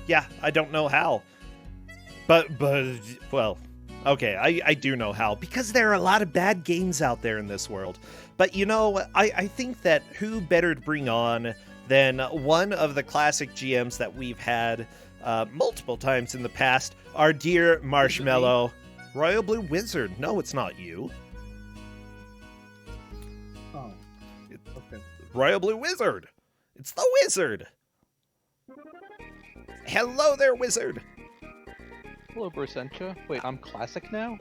Yeah, I don't know how. Well, okay, I do know how, because there are a lot of bad games out there in this world. But I think that who better to bring on than one of the classic GMs that we've had multiple times in the past, our dear Marshmallow, Royal Blue Wizard. No, it's not you. Oh, okay. Royal Blue Wizard. It's the Wizard. Hello there, Wizard. Hello, Bersentia. Wait, I'm classic now?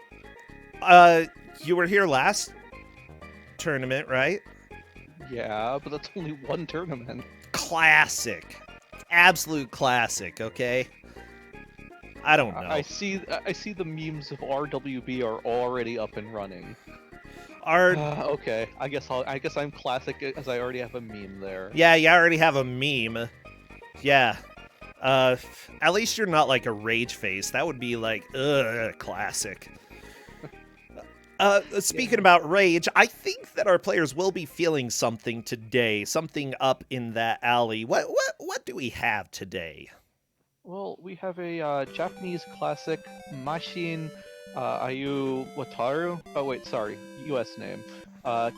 You were here last tournament, right? Yeah, but that's only one tournament. Classic. Absolute classic, okay? I don't know. I see the memes of RWB are already up and running. Okay, I guess I'm classic as I already have a meme there. Yeah, you already have a meme. Yeah. At least you're not like a rage face. That would be like, classic. Speaking about rage, I think that our players will be feeling something today. Something up in that alley. What do we have today? Well, we have a Japanese classic, Mashin Ayu Wataru. Oh wait, sorry, U.S. name.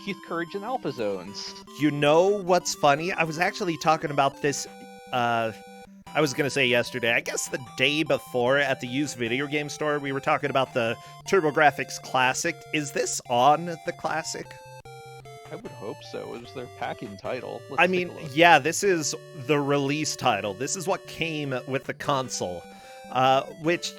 Keith Courage and Alpha Zones. You know what's funny? I was actually talking about this, I was going to say yesterday, I guess the day before at the used video game store, we were talking about the TurboGrafx Classic. Is this on the Classic? I would hope so. It was their packing title. Yeah, this is the release title. This is what came with the console. Which,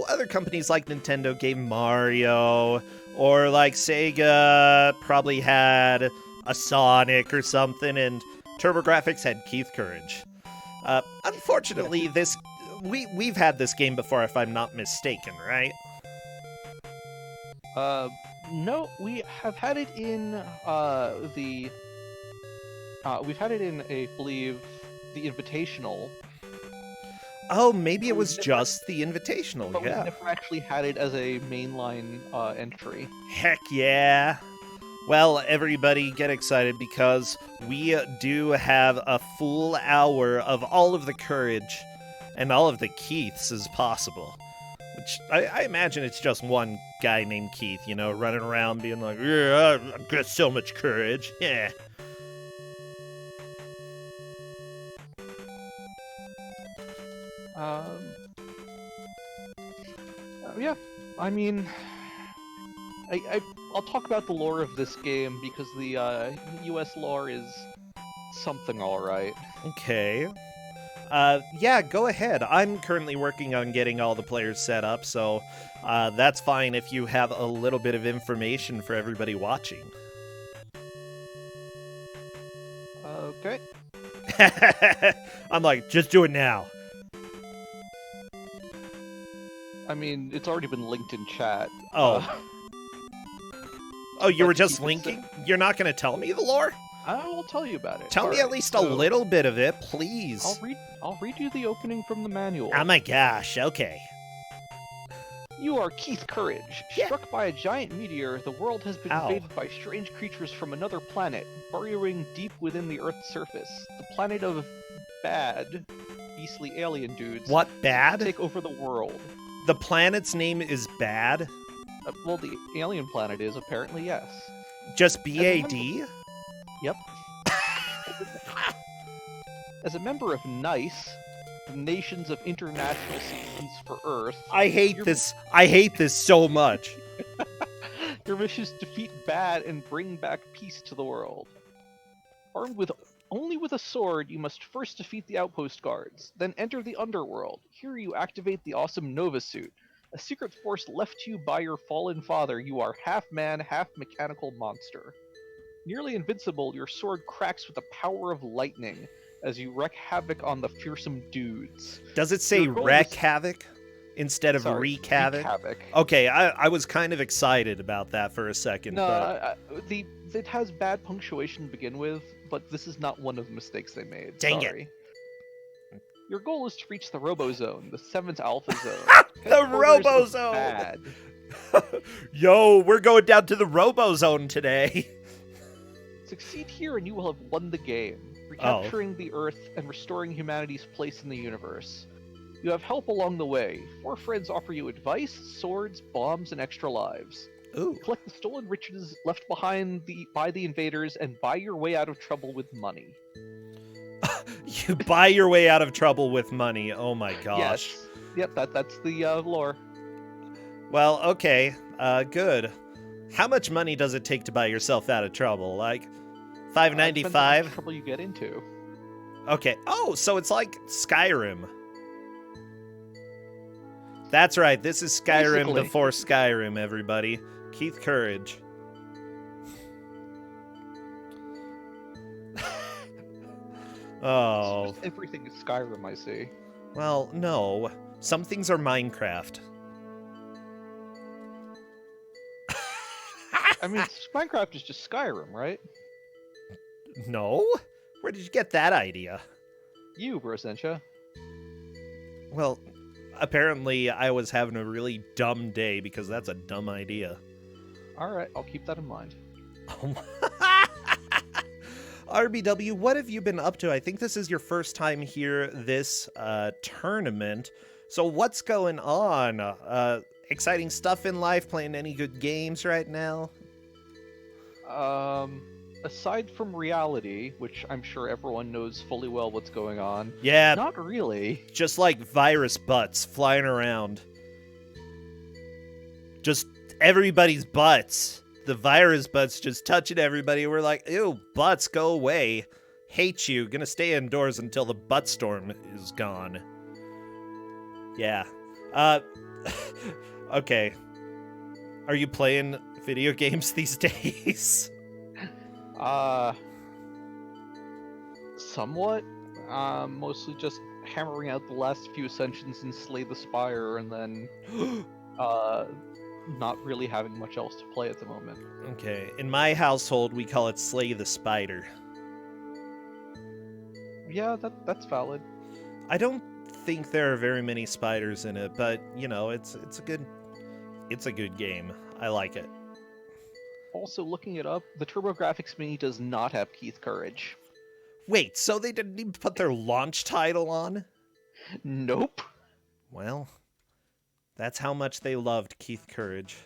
other companies like Nintendo gave Mario, or like Sega probably had a Sonic or something, and TurboGrafx had Keith Courage. Unfortunately, we've had this game before, if I'm not mistaken, right? No, we have had it in we've had it in I believe the Invitational. Oh, maybe it was just the Invitational, but yeah. We've never actually had it as a mainline entry. Heck yeah. Well, everybody get excited, because we do have a full hour of all of the courage and all of the Keiths as possible. Which, I imagine it's just one guy named Keith, running around being like, yeah, I've got so much courage, yeah. Yeah, I mean, I'll talk about the lore of this game, because the US lore is something alright. Okay. Yeah, go ahead. I'm currently working on getting all the players set up, so that's fine if you have a little bit of information for everybody watching. Okay. I'm like, just do it now. I mean, it's already been linked in chat. Oh. Oh, you were like to just keep it linking? You're not going to tell me the lore? I will tell you about it. Tell me at least a little bit of it, please. I'll read you the opening from the manual. Oh my gosh, okay. You are Keith Courage. Yeah. Struck by a giant meteor, the world has been invaded by strange creatures from another planet, burrowing deep within the Earth's surface. The planet of bad, beastly alien dudes. What, bad? Take over the world. The planet's name is Bad? Well, the alien planet is, apparently, yes. Just B-A-D? Yep. As a member of NICE, the Nations of International Citizens for Earth... I hate this. I hate this so much. Your mission is to defeat bad and bring back peace to the world. Armed only with a sword, you must first defeat the outpost guards, then enter the underworld. Here you activate the awesome Nova Suit, a secret force left to you by your fallen father. You are half man, half mechanical monster. Nearly invincible, your sword cracks with the power of lightning as you wreak havoc on the fearsome dudes. Does it say wreak havoc instead of wreak havoc? Okay, I was kind of excited about that for a second. No, it has bad punctuation to begin with, but this is not one of the mistakes they made. Dang Sorry. it. Your goal is to reach the Robo-Zone, the 7th Alpha Zone. The Robo-Zone! Bad. Yo, we're going down to the Robo-Zone today. Succeed here and you will have won the game, recapturing the Earth and restoring humanity's place in the universe. You have help along the way. 4 friends offer you advice, swords, bombs, and extra lives. Ooh. Collect the stolen riches left behind by the invaders and buy your way out of trouble with money. You buy your way out of trouble with money. Oh my gosh. Yes. Yep, that's the lore. Well, okay. Good. How much money does it take to buy yourself out of trouble? Like Depends on how much $5.95? trouble you get into. Okay. Oh, so it's like Skyrim. That's right. This is Skyrim Basically. before Skyrim, everybody. Keith Courage. Oh. Everything is Skyrim, I see. Well, no. Some things are Minecraft. I mean, Minecraft is just Skyrim, right? No? Where did you get that idea? You, Brossentia. Well, apparently I was having a really dumb day because that's a dumb idea. Alright, I'll keep that in mind. RBW, what have you been up to? I think this is your first time here this tournament. So what's going on? Exciting stuff in life? Playing any good games right now? Aside from reality, which I'm sure everyone knows fully well what's going on, Yeah, not really. just like virus butts flying around. Just everybody's butts. The virus butts just touching everybody. We're like, ew, butts, go away. Hate you. Gonna stay indoors until the butt storm is gone. Yeah. Okay. Are you playing video games these days? Somewhat. Mostly just hammering out the last few ascensions in Slay the Spire, and then, not really having much else to play at the moment. Okay. In my household, we call it Slay the Spider. Yeah, that's valid. I don't think there are very many spiders in it, but you know, it's a good game. I like it. Also, looking it up, the TurboGrafx Mini does not have Keith Courage. Wait, so they didn't even put their launch title on? Nope. Well, that's how much they loved Keith Courage.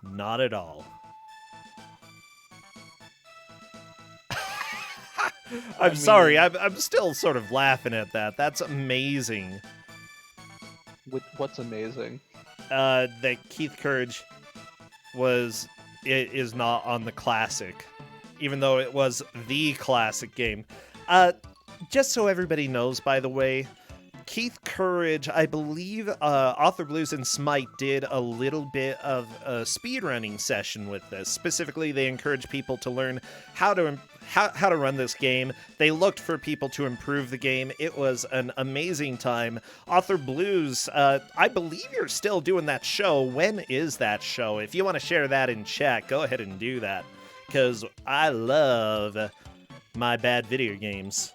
Not at all. I'm sorry, I'm still sort of laughing at that. That's amazing. What's amazing? That Keith Courage is not on the classic, even though it was the classic game. Just so everybody knows, by the way, Keith Courage, I believe, Author Blues and Smite did a little bit of a speedrunning session with this. Specifically, they encouraged people to learn how to run this game. They looked for people to improve the game. It was an amazing time. Author Blues, I believe you're still doing that show. When is that show? If you want to share that in chat, go ahead and do that, because I love my bad video games.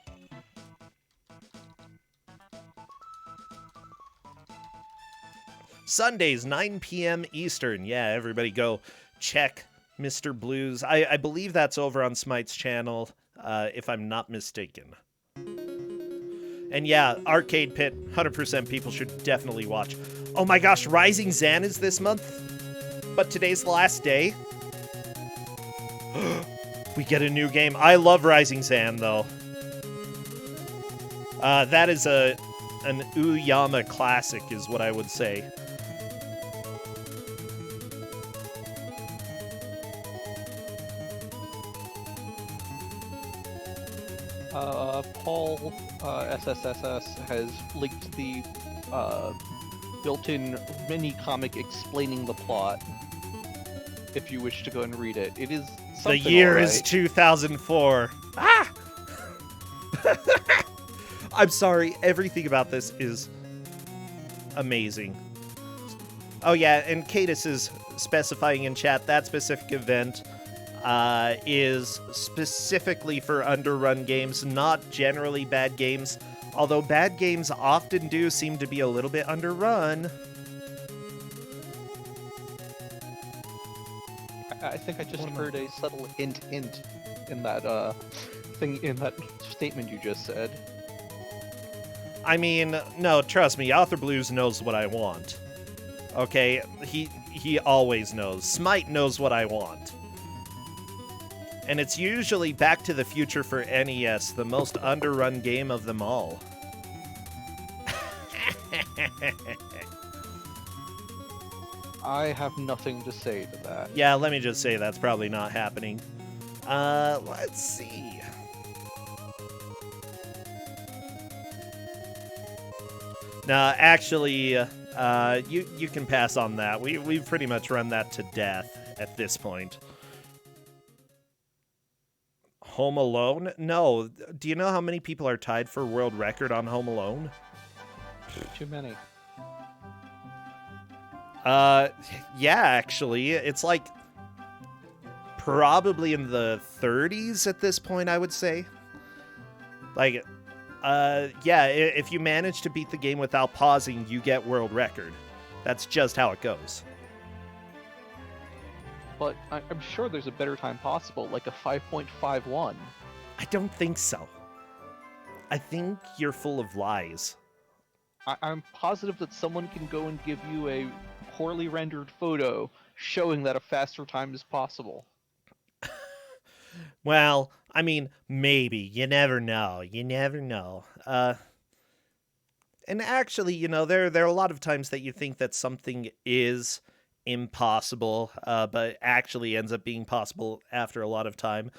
Sundays, 9 p.m. Eastern. Yeah, everybody go check Mr. Blues. I believe that's over on Smite's channel, if I'm not mistaken. And yeah, Arcade Pit, 100% people should definitely watch. Oh my gosh, Rising Zan is this month? But today's the last day? We get a new game. I love Rising Zan, though. That is an Uyama classic, is what I would say. Paul SSSS has linked the built-in mini-comic explaining the plot, if you wish to go and read it. It is something. The year alright. is 2004. Ah! I'm sorry, everything about this is amazing. Oh yeah, and Cadus is specifying in chat that specific event is specifically for underrun games, not generally bad games, although bad games often do seem to be a little bit underrun. I think I just heard a subtle hint in that thing, in that statement you just said. I mean, no, trust me, Author Blues knows what I want. Okay, he always knows. Smite knows what I want. And it's usually Back to the Future for NES, the most underrun game of them all. I have nothing to say to that. Yeah, let me just say that's probably not happening. Let's see. No, actually, you can pass on that. We've pretty much run that to death at this point. Home Alone? No. Do you know how many people are tied for world record on Home Alone? Too many. Yeah, actually. It's like probably in the 30s at this point, I would say. Like, yeah, if you manage to beat the game without pausing, you get world record. That's just how it goes. But I'm sure there's a better time possible, like a 5.51. I don't think so. I think you're full of lies. I'm positive that someone can go and give you a poorly rendered photo showing that a faster time is possible. Well, I mean, maybe. You never know. You never know. And actually, you know, there are a lot of times that you think that something is impossible, but actually ends up being possible after a lot of time.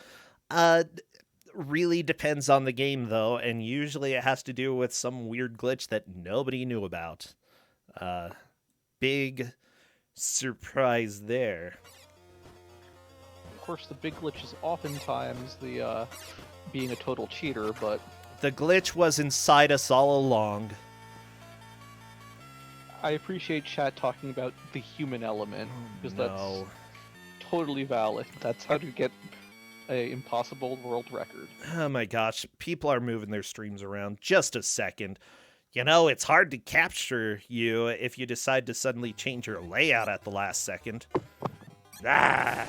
Really depends on the game, though, and usually it has to do with some weird glitch that nobody knew about. Big surprise there. Of course, the big glitch is oftentimes the being a total cheater, but The glitch was inside us all along. I appreciate chat talking about the human element, because No. that's totally valid. That's how to get a impossible world record. Oh my gosh, people are moving their streams around. Just a second. You know, it's hard to capture you if you decide to suddenly change your layout at the last second. Ah.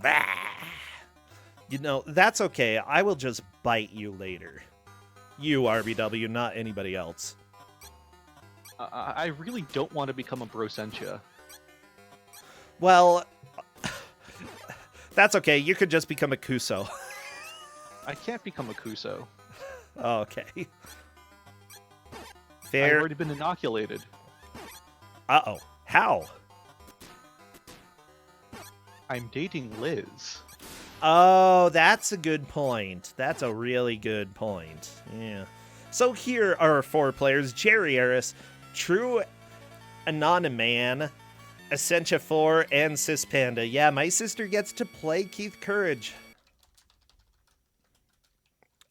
Ah. You know, that's okay. I will just bite you later. You, RBW, not anybody else. I really don't want to become a Brosentia. Well, that's okay. You could just become a Kuso. I can't become a Kuso. Okay. I've Fair. already been inoculated. Uh-oh. How? I'm dating Liz. Oh, that's a good point. That's a really good point. Yeah. So here are our 4 players. Jerry Eris, True Anonyman, Essentia 4, and Sis Panda. Yeah, my sister gets to play Keith Courage.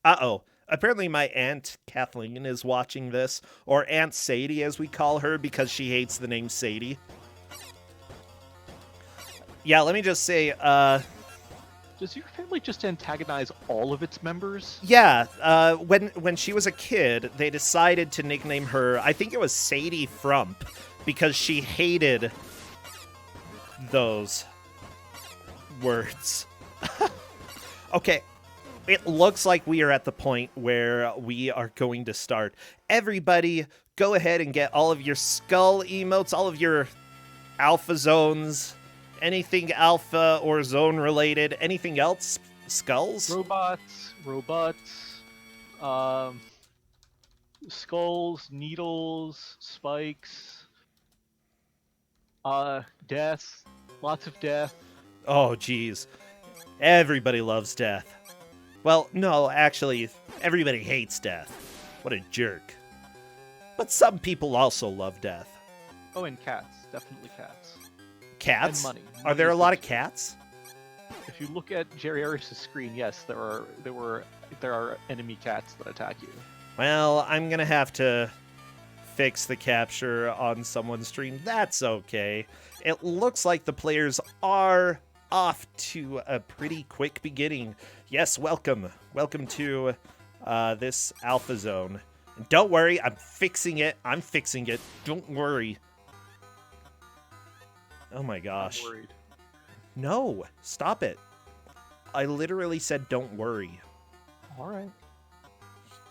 Uh-oh. Apparently my Aunt Kathleen is watching this, or Aunt Sadie as we call her because she hates the name Sadie. Yeah, let me just say, Does your family just antagonize all of its members? yeah, when she was a kid, they decided to nickname her, I think it was Sadie Frump, because she hated those words. Okay, it looks like we are at the point where we are going to start. Everybody, go ahead and get all of your skull emotes, all of your alpha zones, anything alpha or zone related, anything else? Skulls? Robots, skulls, needles, spikes, death, lots of death. Oh, geez. Everybody loves death. Well, no, actually, everybody hates death. What a jerk. But some people also love death. Oh, and cats, definitely cats. Cats? And money. Are there a lot of cats? If you look at Jerry Harris's screen, yes, there are enemy cats that attack you. Well, I'm gonna have to fix the capture on someone's stream. That's okay. It looks like the players are off to a pretty quick beginning. Yes, welcome. Welcome to this alpha zone. And don't worry, I'm fixing it. I'm fixing it. Don't worry. Oh my gosh. I'm worried. No, stop it. I literally said don't worry. All right.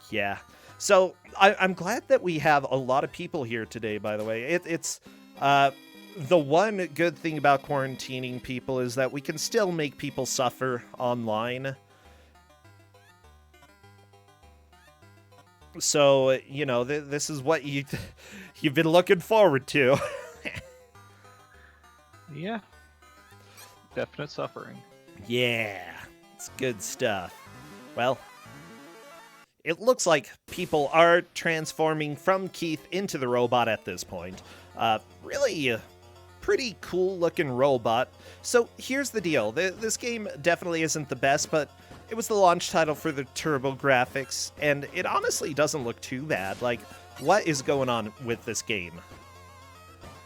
Yeah. So I'm glad that we have a lot of people here today, by the way. It's the one good thing about quarantining people is that we can still make people suffer online. So, you know, this is what you've been looking forward to. Yeah. Definite suffering. Yeah, it's good stuff. Well, it looks like people are transforming from Keith into the robot at this point. Really pretty cool looking robot. So here's the deal. This game definitely isn't the best, but it was the launch title for the Turbo graphics, and it honestly doesn't look too bad. Like, what is going on with this game?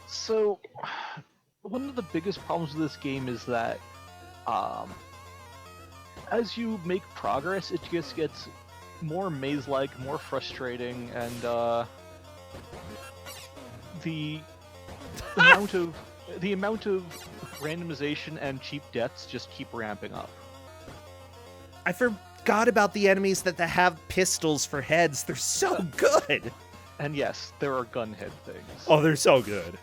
So, one of the biggest problems with this game is that as you make progress, it just gets more maze-like, more frustrating, and the amount of randomization and cheap deaths just keep ramping up. I forgot about the enemies that have pistols for heads. They're so good. And yes, there are gunhead things. Oh, they're so good.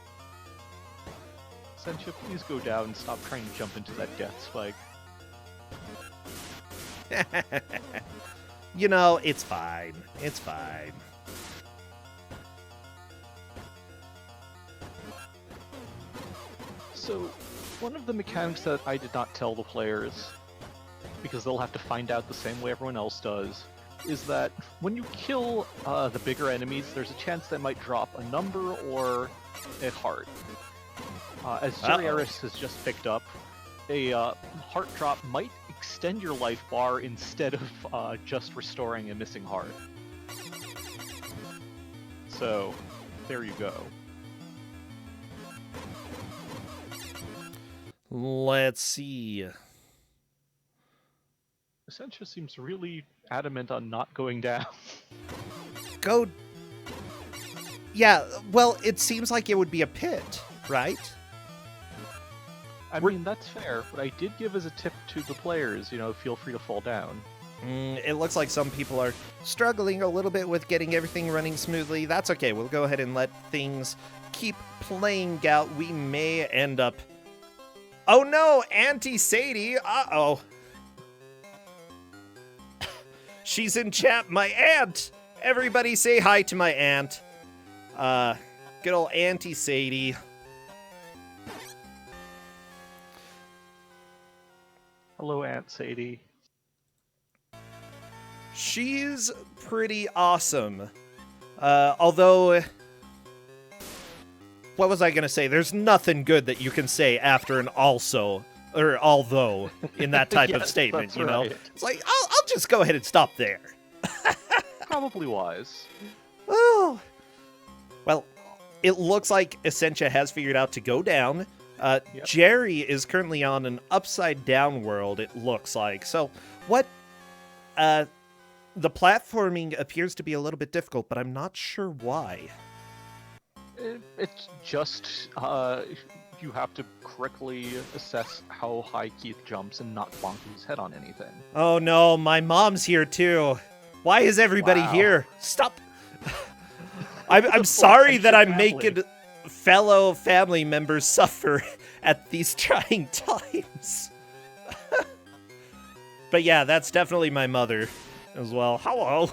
Sentia, please go down and stop trying to jump into that death spike. You know, it's fine. It's fine. So, one of the mechanics that I did not tell the players, because they'll have to find out the same way everyone else does, is that when you kill the bigger enemies, there's a chance they might drop a number or a heart. As Jerry Harris has just picked up, a heart drop might extend your life bar instead of just restoring a missing heart. So, there you go. Let's see. Essentia seems really adamant on not going down. Go. Yeah, well, it seems like it would be a pit, right? I mean, that's fair, but I did give as a tip to the players, feel free to fall down. It looks like some people are struggling a little bit with getting everything running smoothly. That's okay. We'll go ahead and let things keep playing out. We may end up... Oh no, Auntie Sadie! Uh-oh. She's in chat, my aunt! Everybody say hi to my aunt. Good old Auntie Sadie. Hello, Aunt Sadie. She's pretty awesome. Although... What was I gonna say? There's nothing good that you can say after an also, or although, in that type Yes, of statement, that's you know? right. It's like, I'll just go ahead and stop there. Probably wise. Oh. Well, it looks like Essentia has figured out to go down. Yep. Jerry is currently on an upside-down world, it looks like. So, what... the platforming appears to be a little bit difficult, but I'm not sure why. It's just, you have to correctly assess how high Keith jumps and not bonk his head on anything. Oh no, my mom's here too. Why is everybody Wow. here? Stop. I'm sorry that I'm family. making fellow family members suffer at these trying times. But yeah, that's definitely my mother as well. Hello.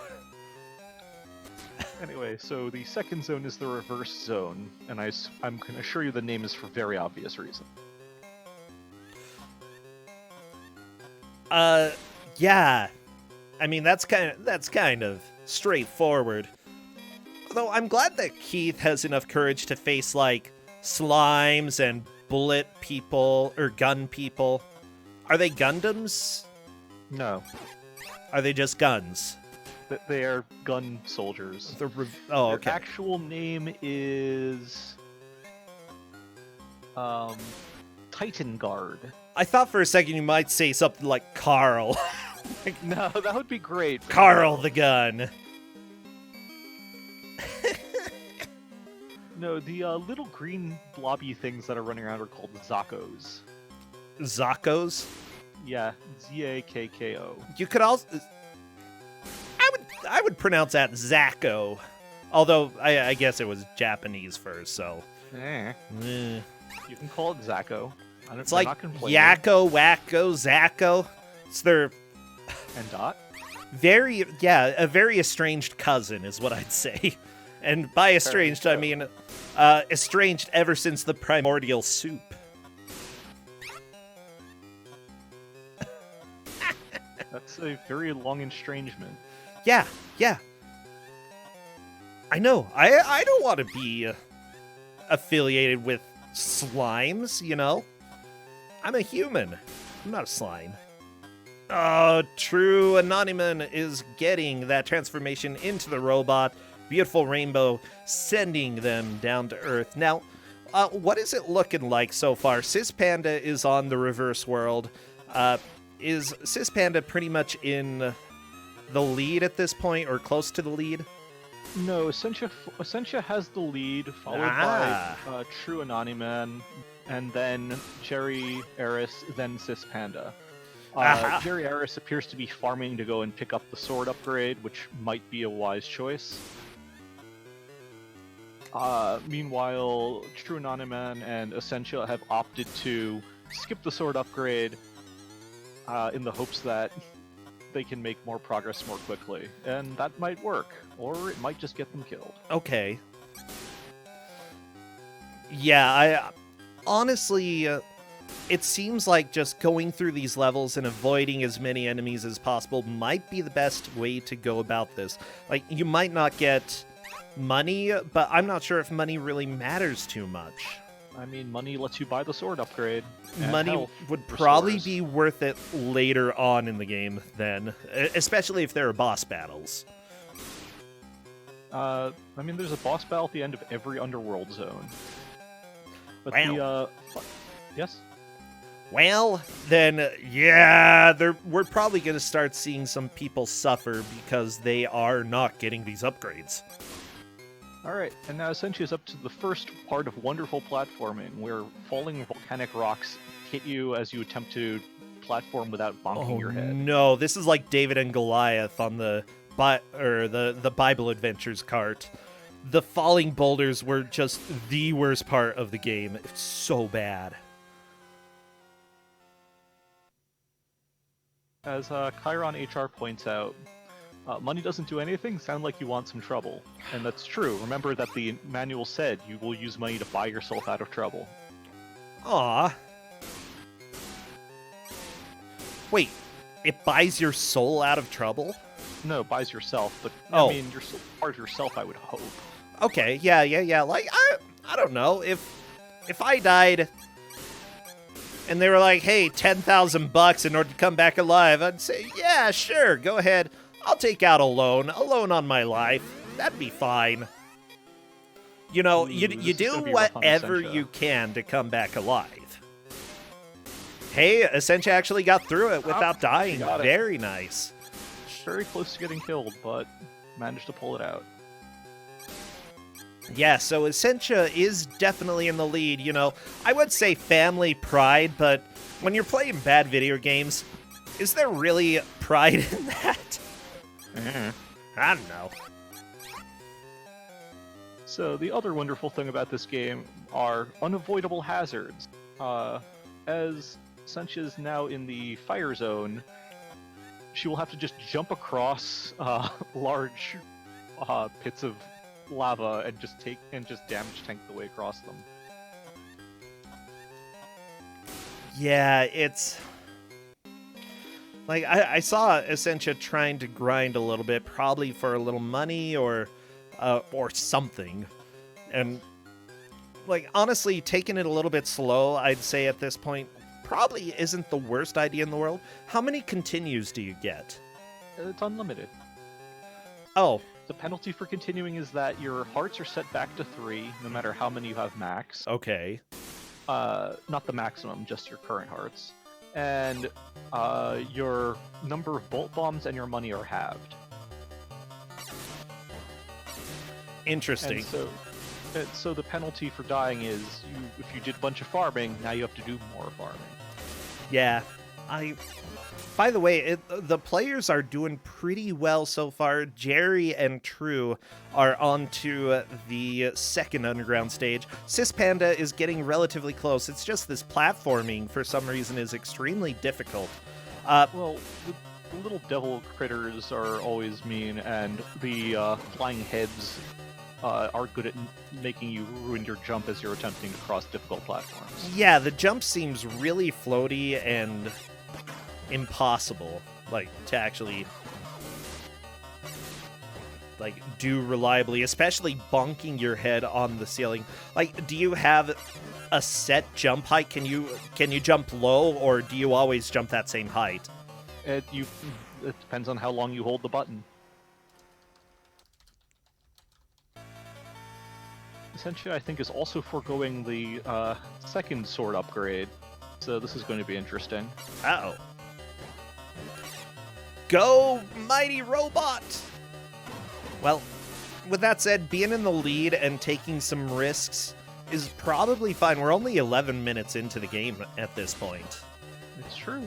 Anyway, so the second zone is the reverse zone, and I'm going to assure you the name is for very obvious reason. Yeah. I mean, that's kind of straightforward. Although I'm glad that Keith has enough courage to face, like, slimes and bullet people, or gun people. Are they Gundams? No, Are they just guns? they are gun soldiers. Oh, okay. Their actual name is Titan Guard. I thought for a second you might say something like Carl. No, that would be great. but Carl no. the gun. No, the little green blobby things that are running around are called Zakkos. Zakkos? Yeah, Zakkko. You could also... I would pronounce that Zacko. Although, I guess it was Japanese first, so... Eh. eh. You can call it Zacko. It's like Yakko, Wacko, Zacko. It's their... And Dot? a very estranged cousin is what I'd say. And by estranged, I mean estranged ever since the primordial soup. That's a very long estrangement. Yeah. I know. I don't want to be affiliated with slimes, you know? I'm a human. I'm not a slime. Oh, true. Anonymon is getting that transformation into the robot. Beautiful rainbow sending them down to Earth. Now, what is it looking like so far? Sis Panda is on the reverse world. Is Sis Panda pretty much in the lead at this point, or close to the lead? No, Essentia has the lead, followed by True Anonyman, and then Jerry Eris, then Sis Panda. Jerry Eris appears to be farming to go and pick up the sword upgrade, which might be a wise choice. Meanwhile, True Anonyman and Essentia have opted to skip the sword upgrade in the hopes that they can make more progress more quickly. And that might work, or it might just get them killed. Okay. Yeah, I honestly, it seems like just going through these levels and avoiding as many enemies as possible might be the best way to go about this. Like, you might not get money, but I'm not sure if money really matters too much. I mean, money lets you buy the sword upgrade. Money would probably be worth it later on in the game then, especially if there are boss battles. I mean, there's a boss battle at the end of every underworld zone. But wow. Yes? Well, then, yeah, we're probably going to start seeing some people suffer because they are not getting these upgrades. Alright, and now Essentia is up to the first part of wonderful platforming, where falling volcanic rocks hit you as you attempt to platform without bonking your head. No, this is like David and Goliath on the Bible Adventures cart. The falling boulders were just the worst part of the game. It's so bad. As Chiron HR points out, money doesn't do anything sound like you want some trouble. And that's true. Remember that the manual said you will use money to buy yourself out of trouble. Aw. Wait, it buys your soul out of trouble? No, buys yourself, but Oh. I mean, you're still part of yourself, I would hope. Okay, yeah. Like, I don't know. If I died and they were like, hey, $10,000 in order to come back alive, I'd say, yeah, sure, go ahead. I'll take out a loan on my life. That'd be fine. You know, you do whatever you can to come back alive. Hey, Essentia actually got through it without dying. Very nice. Very close to getting killed, but managed to pull it out. Yeah, so Essentia is definitely in the lead, you know. I would say family pride, but when you're playing bad video games, is there really pride in that? I don't know. So the other wonderful thing about this game are unavoidable hazards. As Essentia is now in the fire zone, she will have to just jump across large pits of lava and just damage tank the way across them. Yeah, it's like I saw Essentia trying to grind a little bit, probably for a little money or something, and like honestly, taking it a little bit slow, I'd say at this point probably isn't the worst idea in the world. How many continues do you get? It's unlimited. Oh. The penalty for continuing is that your hearts are set back to 3, no matter how many you have max. Okay. Not the maximum, just your current hearts. And your number of bolt bombs and your money are halved. Interesting. And so the penalty for dying is, if you did a bunch of farming, now you have to do more farming. Yeah, By the way, the players are doing pretty well so far. Jerry and True are on to the second underground stage. Sis Panda is getting relatively close. It's just this platforming, for some reason, is extremely difficult. Well, the little devil critters are always mean, and the flying heads are good at making you ruin your jump as you're attempting to cross difficult platforms. Yeah, the jump seems really floaty and impossible, like, to actually, like, do reliably, especially bonking your head on the ceiling. Like, do you have a set jump height? Can you jump low, or do you always jump that same height? It depends on how long you hold the button. Essentially, I think is also foregoing the second sword upgrade, so this is going to be interesting. Uh-oh. Go, mighty robot! Well, with that said, being in the lead and taking some risks is probably fine. We're only 11 minutes into the game at this point. It's true.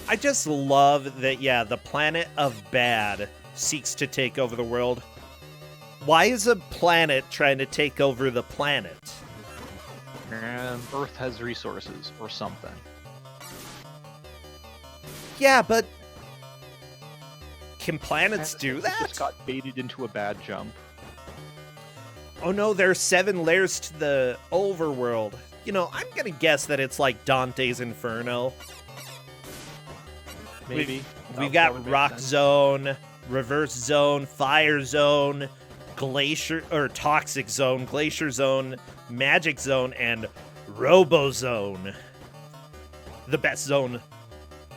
I just love that, yeah, the planet of bad seeks to take over the world. Why is a planet trying to take over the planet? And Earth has resources, or something. Yeah, but can planets do that? Just got baited into a bad jump. Oh no, there are 7 layers to the overworld. You know, I'm gonna guess that it's like Dante's Inferno. Maybe. We've got Rock Zone, Reverse Zone, Fire Zone, Glacier or Toxic Zone, Glacier Zone, Magic Zone, and Robo Zone. The best zone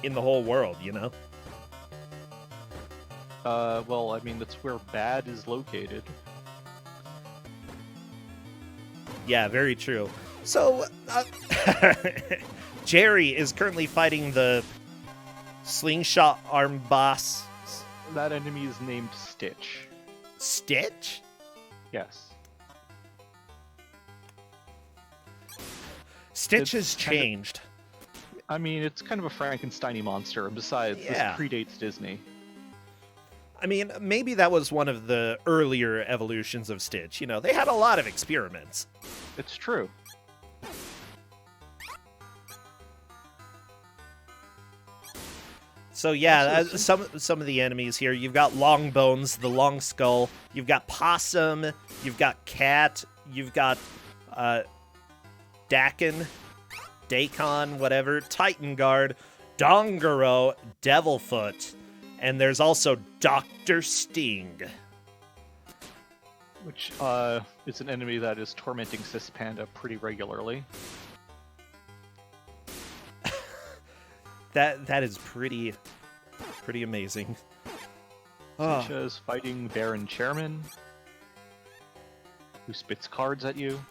in the whole world, you know? Well, I mean, that's where bad is located. Yeah, very true. So, Jerry is currently fighting the slingshot arm boss. That enemy is named Stitch. Stitch? Yes. Stitch has changed. I mean, it's kind of a Frankenstein-y monster, and besides, Yeah. this predates Disney. I mean, maybe that was one of the earlier evolutions of Stitch. You know, they had a lot of experiments. It's true. So yeah, Also, some of the enemies here. You've got Long Bones, the Long Skull. You've got Possum. You've got Cat. You've got Dakin, Dacon, whatever. Titan Guard, Dongoro, Devilfoot, and there's also Dr. Sting. Which is an enemy that is tormenting Sis Panda pretty regularly. That is pretty amazing. Such as fighting Baron Chairman, who spits cards at you.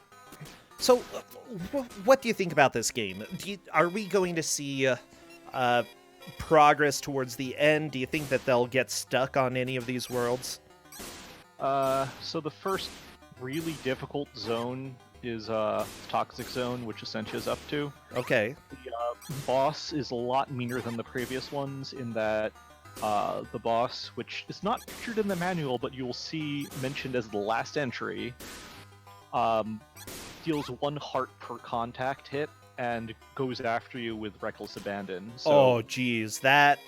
So, what do you think about this game? Are we going to see progress towards the end? Do you think that they'll get stuck on any of these worlds? So the first really difficult zone is Toxic Zone, which Essentia is up to. Okay. The boss is a lot meaner than the previous ones in that the boss, which is not pictured in the manual, but you will see mentioned as the last entry, deals 1 heart per contact hit and goes after you with reckless abandon. So Oh, geez, that's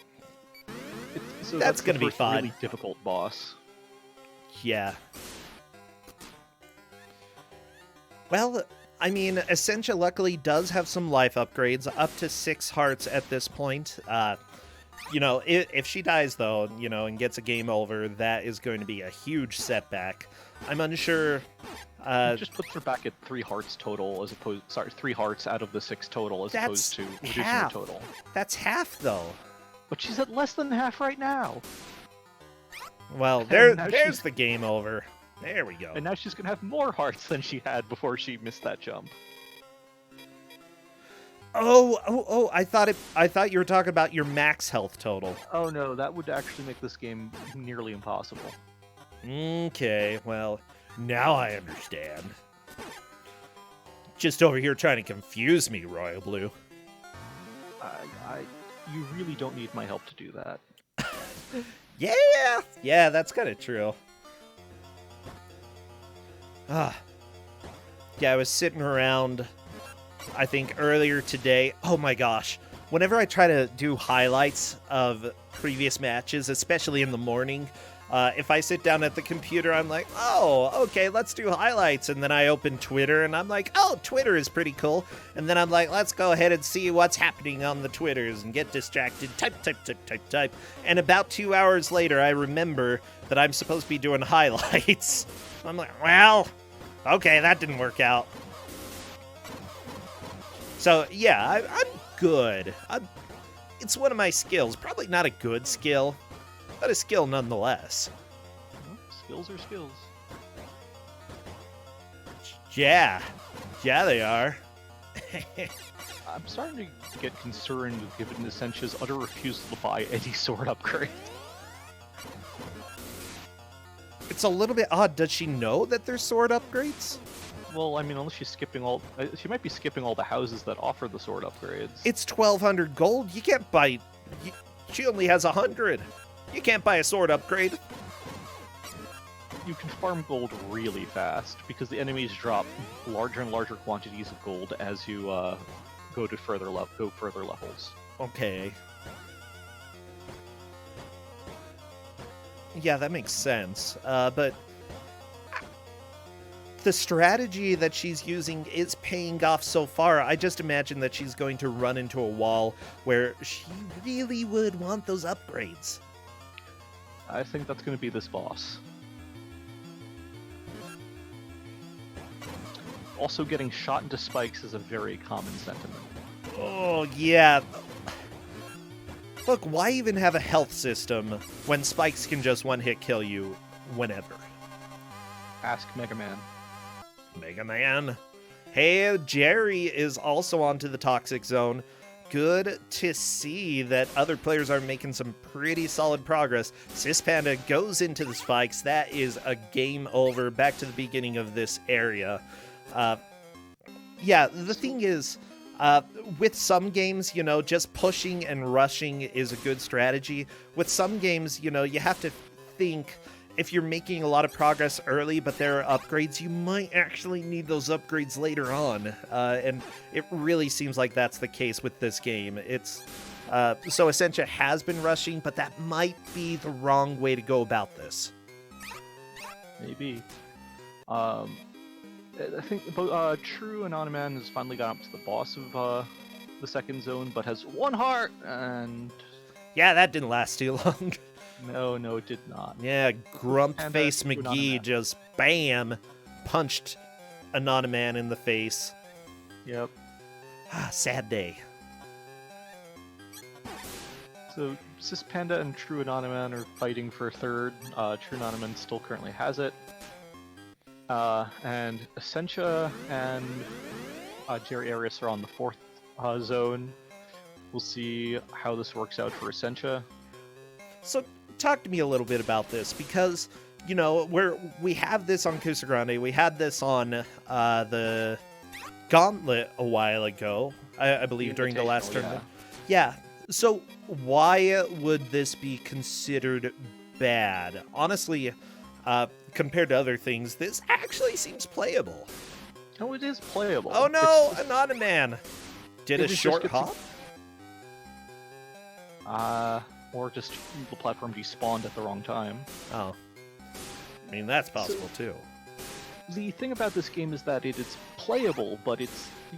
gonna be fun. Really difficult boss. Yeah. Well, I mean, Essentia luckily does have some life upgrades, up to 6 hearts at this point. You know, if she dies, though, you know, and gets a game over, that is going to be a huge setback. I'm unsure. It just puts her back at 3 hearts total, as opposed. Sorry, 3 hearts out of the 6 total, as opposed to reducing her half. total. That's half, though. But she's at less than half right now. Well, now there's the game over. There we go. And now she's gonna have more hearts than she had before she missed that jump. Oh! I thought you were talking about your max health total. Oh no, that would actually make this game nearly impossible. Okay, well, now I understand. Just over here trying to confuse me, Royal Blue. You really don't need my help to do that. Yeah, that's kind of true. Yeah, I was sitting around, I think, earlier today. Oh my gosh. Whenever I try to do highlights of previous matches, especially in the morning, if I sit down at the computer, I'm like, oh, okay, let's do highlights. And then I open Twitter, and I'm like, oh, Twitter is pretty cool. And then I'm like, let's go ahead and see what's happening on the Twitters and get distracted. Type. And about 2 hours later, I remember that I'm supposed to be doing highlights. I'm like, well, okay, that didn't work out. So, yeah, I'm good. It's one of my skills. Probably not a good skill, but a skill nonetheless. Well, skills are skills. Yeah, they are. I'm starting to get concerned given Essentia's utter refusal to buy any sword upgrade. It's a little bit odd. Does she know that there's sword upgrades? Well, I mean, unless she's skipping all... she might be skipping all the houses that offer the sword upgrades. It's 1,200 gold. You can't buy... She only has 100. You can't buy a sword upgrade. You can farm gold really fast, because the enemies drop larger and larger quantities of gold as you go further levels. Okay. Yeah, that makes sense. But the strategy that she's using is paying off so far. I just imagine that she's going to run into a wall where she really would want those upgrades. I think that's going to be this boss. Also, getting shot into spikes is a very common sentiment. Oh, yeah. Look, why even have a health system when spikes can just one-hit kill you whenever? Ask Mega Man. Mega Man. Hey, Jerry is also onto the Toxic Zone. Good to see that other players are making some pretty solid progress. Sis Panda goes into the spikes. That is a game over. Back to the beginning of this area. Yeah, the thing is, with some games, just pushing and rushing is a good strategy. With some games, you have to think, if you're making a lot of progress early, but there are upgrades, you might actually need those upgrades later on. And it really seems like that's the case with this game. So Essentia has been rushing, but that might be the wrong way to go about this. Maybe. I think True Anonyman has finally got up to the boss of the second zone, but has one heart, and... Yeah, that didn't last too long. No, it did not. Yeah, Grump-Face McGee just, bam, punched Anonyman in the face. Yep. Sad day. So, Sis Panda and True Anonyman are fighting for third. True Anonyman still currently has it. And Essentia and Jerry Arias are on the fourth zone. We'll see how this works out for Essentia. So, talk to me a little bit about this, because, we have this on Ku5ogrande, we had this on the Gauntlet a while ago, I believe, during the last tournament. Yeah, so why would this be considered bad? Honestly, compared to other things, this actually seems playable. Oh, it is playable. Oh no, Anonyman did a short hop? Or just the platform despawned at the wrong time. Oh. I mean, that's possible too. The thing about this game is that it is playable, but it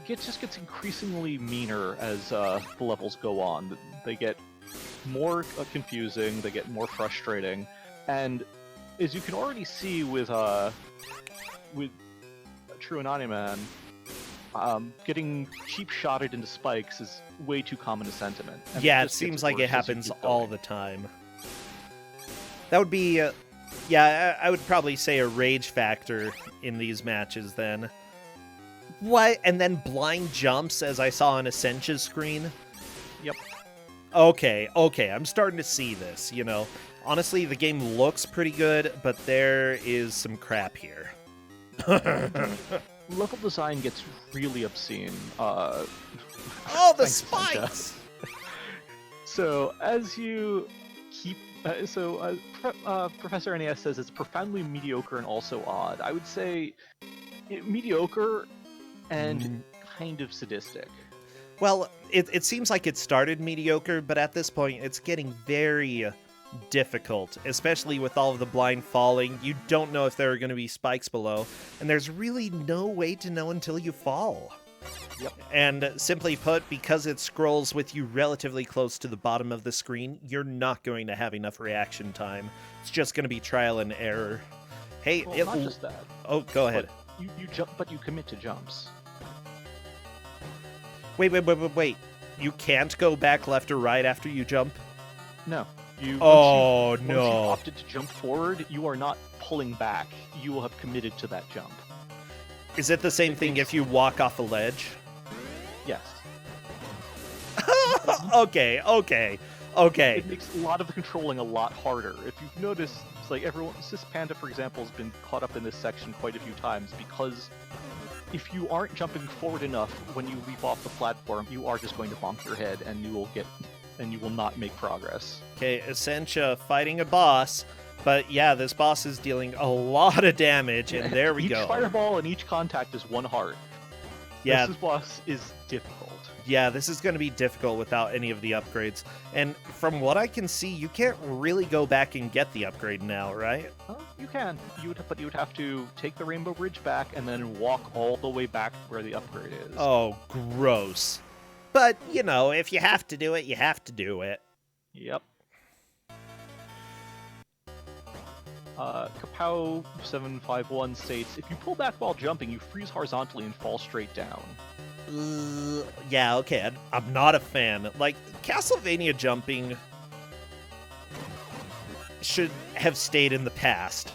just gets increasingly meaner as the levels go on. They get more confusing, they get more frustrating, and as you can already see with True Anonyman, getting cheap shotted into spikes is way too common a sentiment. Yeah, it seems like it happens all the time. That would be, I would probably say a rage factor in these matches then. What? And then blind jumps, as I saw on Essentia's screen? Yep. Okay, I'm starting to see this, Honestly, the game looks pretty good, but there is some crap here. Level design gets really obscene. Oh, the spikes! So as you keep, Professor NES says it's profoundly mediocre and also odd. I would say mediocre and kind of sadistic. Well, it seems like it started mediocre, but at this point, it's getting very difficult, especially with all of the blind falling. You don't know if there are going to be spikes below, and there's really no way to know until you fall. Yep. And simply put, because it scrolls with you relatively close to the bottom of the screen, you're not going to have enough reaction time. It's just going to be trial and error. Hey, Well, not just that. Oh, go ahead. But you jump, but you commit to jumps. Wait. You can't go back left or right after you jump? No. No. Once you opted to jump forward, you are not pulling back. You will have committed to that jump. Is it the same thing if you walk off a ledge? Yes. Okay. It makes a lot of the controlling a lot harder. If you've noticed, it's like Sis Panda, for example, has been caught up in this section quite a few times because if you aren't jumping forward enough when you leap off the platform, you are just going to bonk your head and you will not make progress. Okay, Essentia fighting a boss, but yeah, this boss is dealing a lot of damage, and there we go. Each fireball and each contact is 1 heart. Yeah. This boss is difficult. Yeah, this is going to be difficult without any of the upgrades. And from what I can see, you can't really go back and get the upgrade now, right? You can. But you would have to take the Rainbow Bridge back and then walk all the way back where the upgrade is. Oh, gross. But, if you have to do it, you have to do it. Yep. Ku5ogrande states, if you pull back while jumping, you freeze horizontally and fall straight down. Yeah, okay, I'm not a fan. Like, Castlevania jumping should have stayed in the past.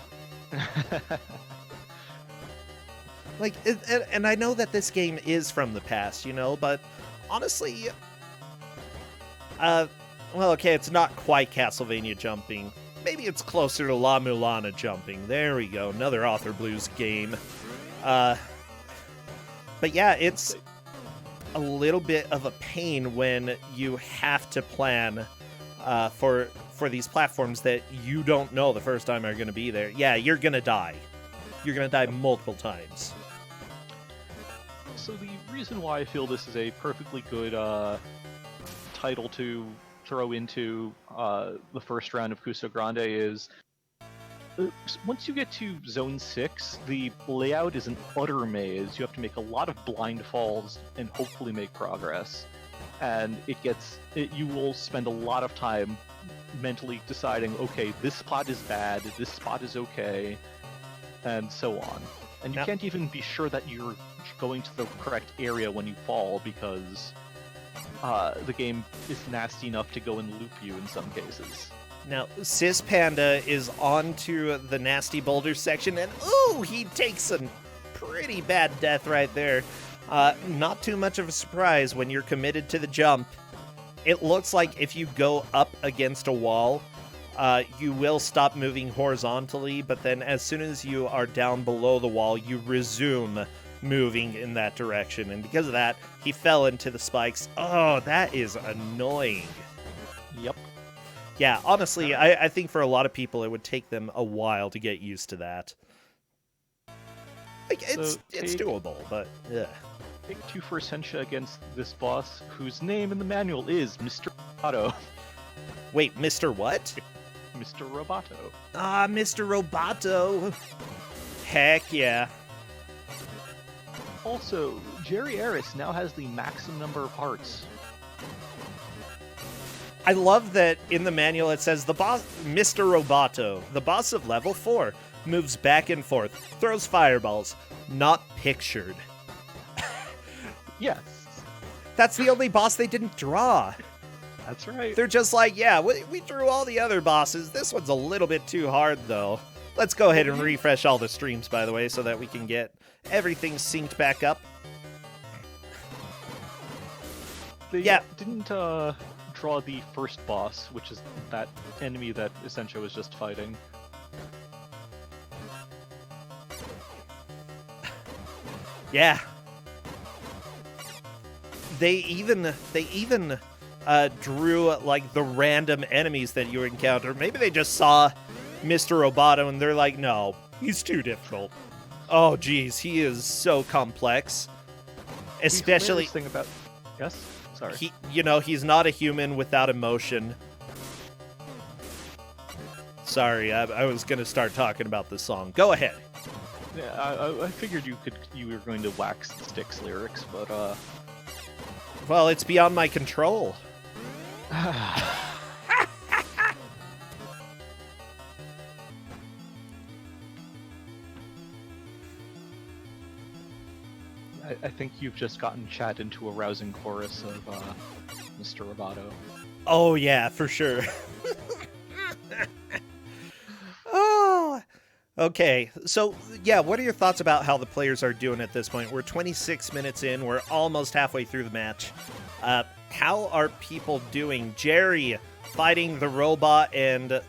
Like, and I know that this game is from the past, but honestly, well, okay, it's not quite Castlevania jumping. Maybe it's closer to La Mulana jumping. There we go, another Author Blues game. But yeah, it's a little bit of a pain when you have to plan for these platforms that you don't know the first time are going to be there. Yeah, you're going to die. You're going to die multiple times. So the reason why I feel this is a perfectly good title to throw into the first round of Ku5ogrande is once you get to Zone 6, the layout is an utter maze. You have to make a lot of blind falls and hopefully make progress. And you will spend a lot of time mentally deciding, okay, this spot is bad, this spot is okay, and so on. And you can't even be sure that you're going to the correct area when you fall because the game is nasty enough to go and loop you in some cases. Now, Sis Panda is on to the nasty boulder section, and ooh, he takes a pretty bad death right there. Not too much of a surprise when you're committed to the jump. It looks like if you go up against a wall, you will stop moving horizontally, but then as soon as you are down below the wall, you resume moving in that direction. And because of that, he fell into the spikes. Oh, that is annoying. Yep. Yeah, honestly, I think for a lot of people, it would take them a while to get used to that. Like, it's doable, but yeah. Take 2 for Essentia against this boss, whose name in the manual is Mr. Roboto. Wait, Mr. what? Mr. Roboto. Ah, Mr. Roboto. Heck yeah. Also, Jerry Eris now has the maximum number of hearts. I love that in the manual it says the boss, Mr. Roboto, the boss of level 4, moves back and forth, throws fireballs, not pictured. Yes. That's the only boss they didn't draw. That's right. They're just like, yeah, we drew all the other bosses. This one's a little bit too hard, though. Let's go ahead and refresh all the streams, by the way, so that we can get everything synced back up. They didn't draw the first boss, which is that enemy that Essentia was just fighting. Yeah. They even drew like the random enemies that you encounter. Maybe they just saw Mr. Roboto and they're like, no, he's too difficult. Oh, geez, he is so complex. Especially, The thing about yes, sorry. he's not a human without emotion. Sorry, I was gonna start talking about the song. Go ahead. Yeah, I figured you were going to wax Styx lyrics, but Well, it's beyond my control. I think you've just gotten Chad into a rousing chorus of Mr. Roboto. Oh yeah, for sure. Oh. Okay, so yeah, what are your thoughts about how the players are doing at this point? We're 26 minutes in, we're almost halfway through the match. How are people doing? Jerry fighting the robot or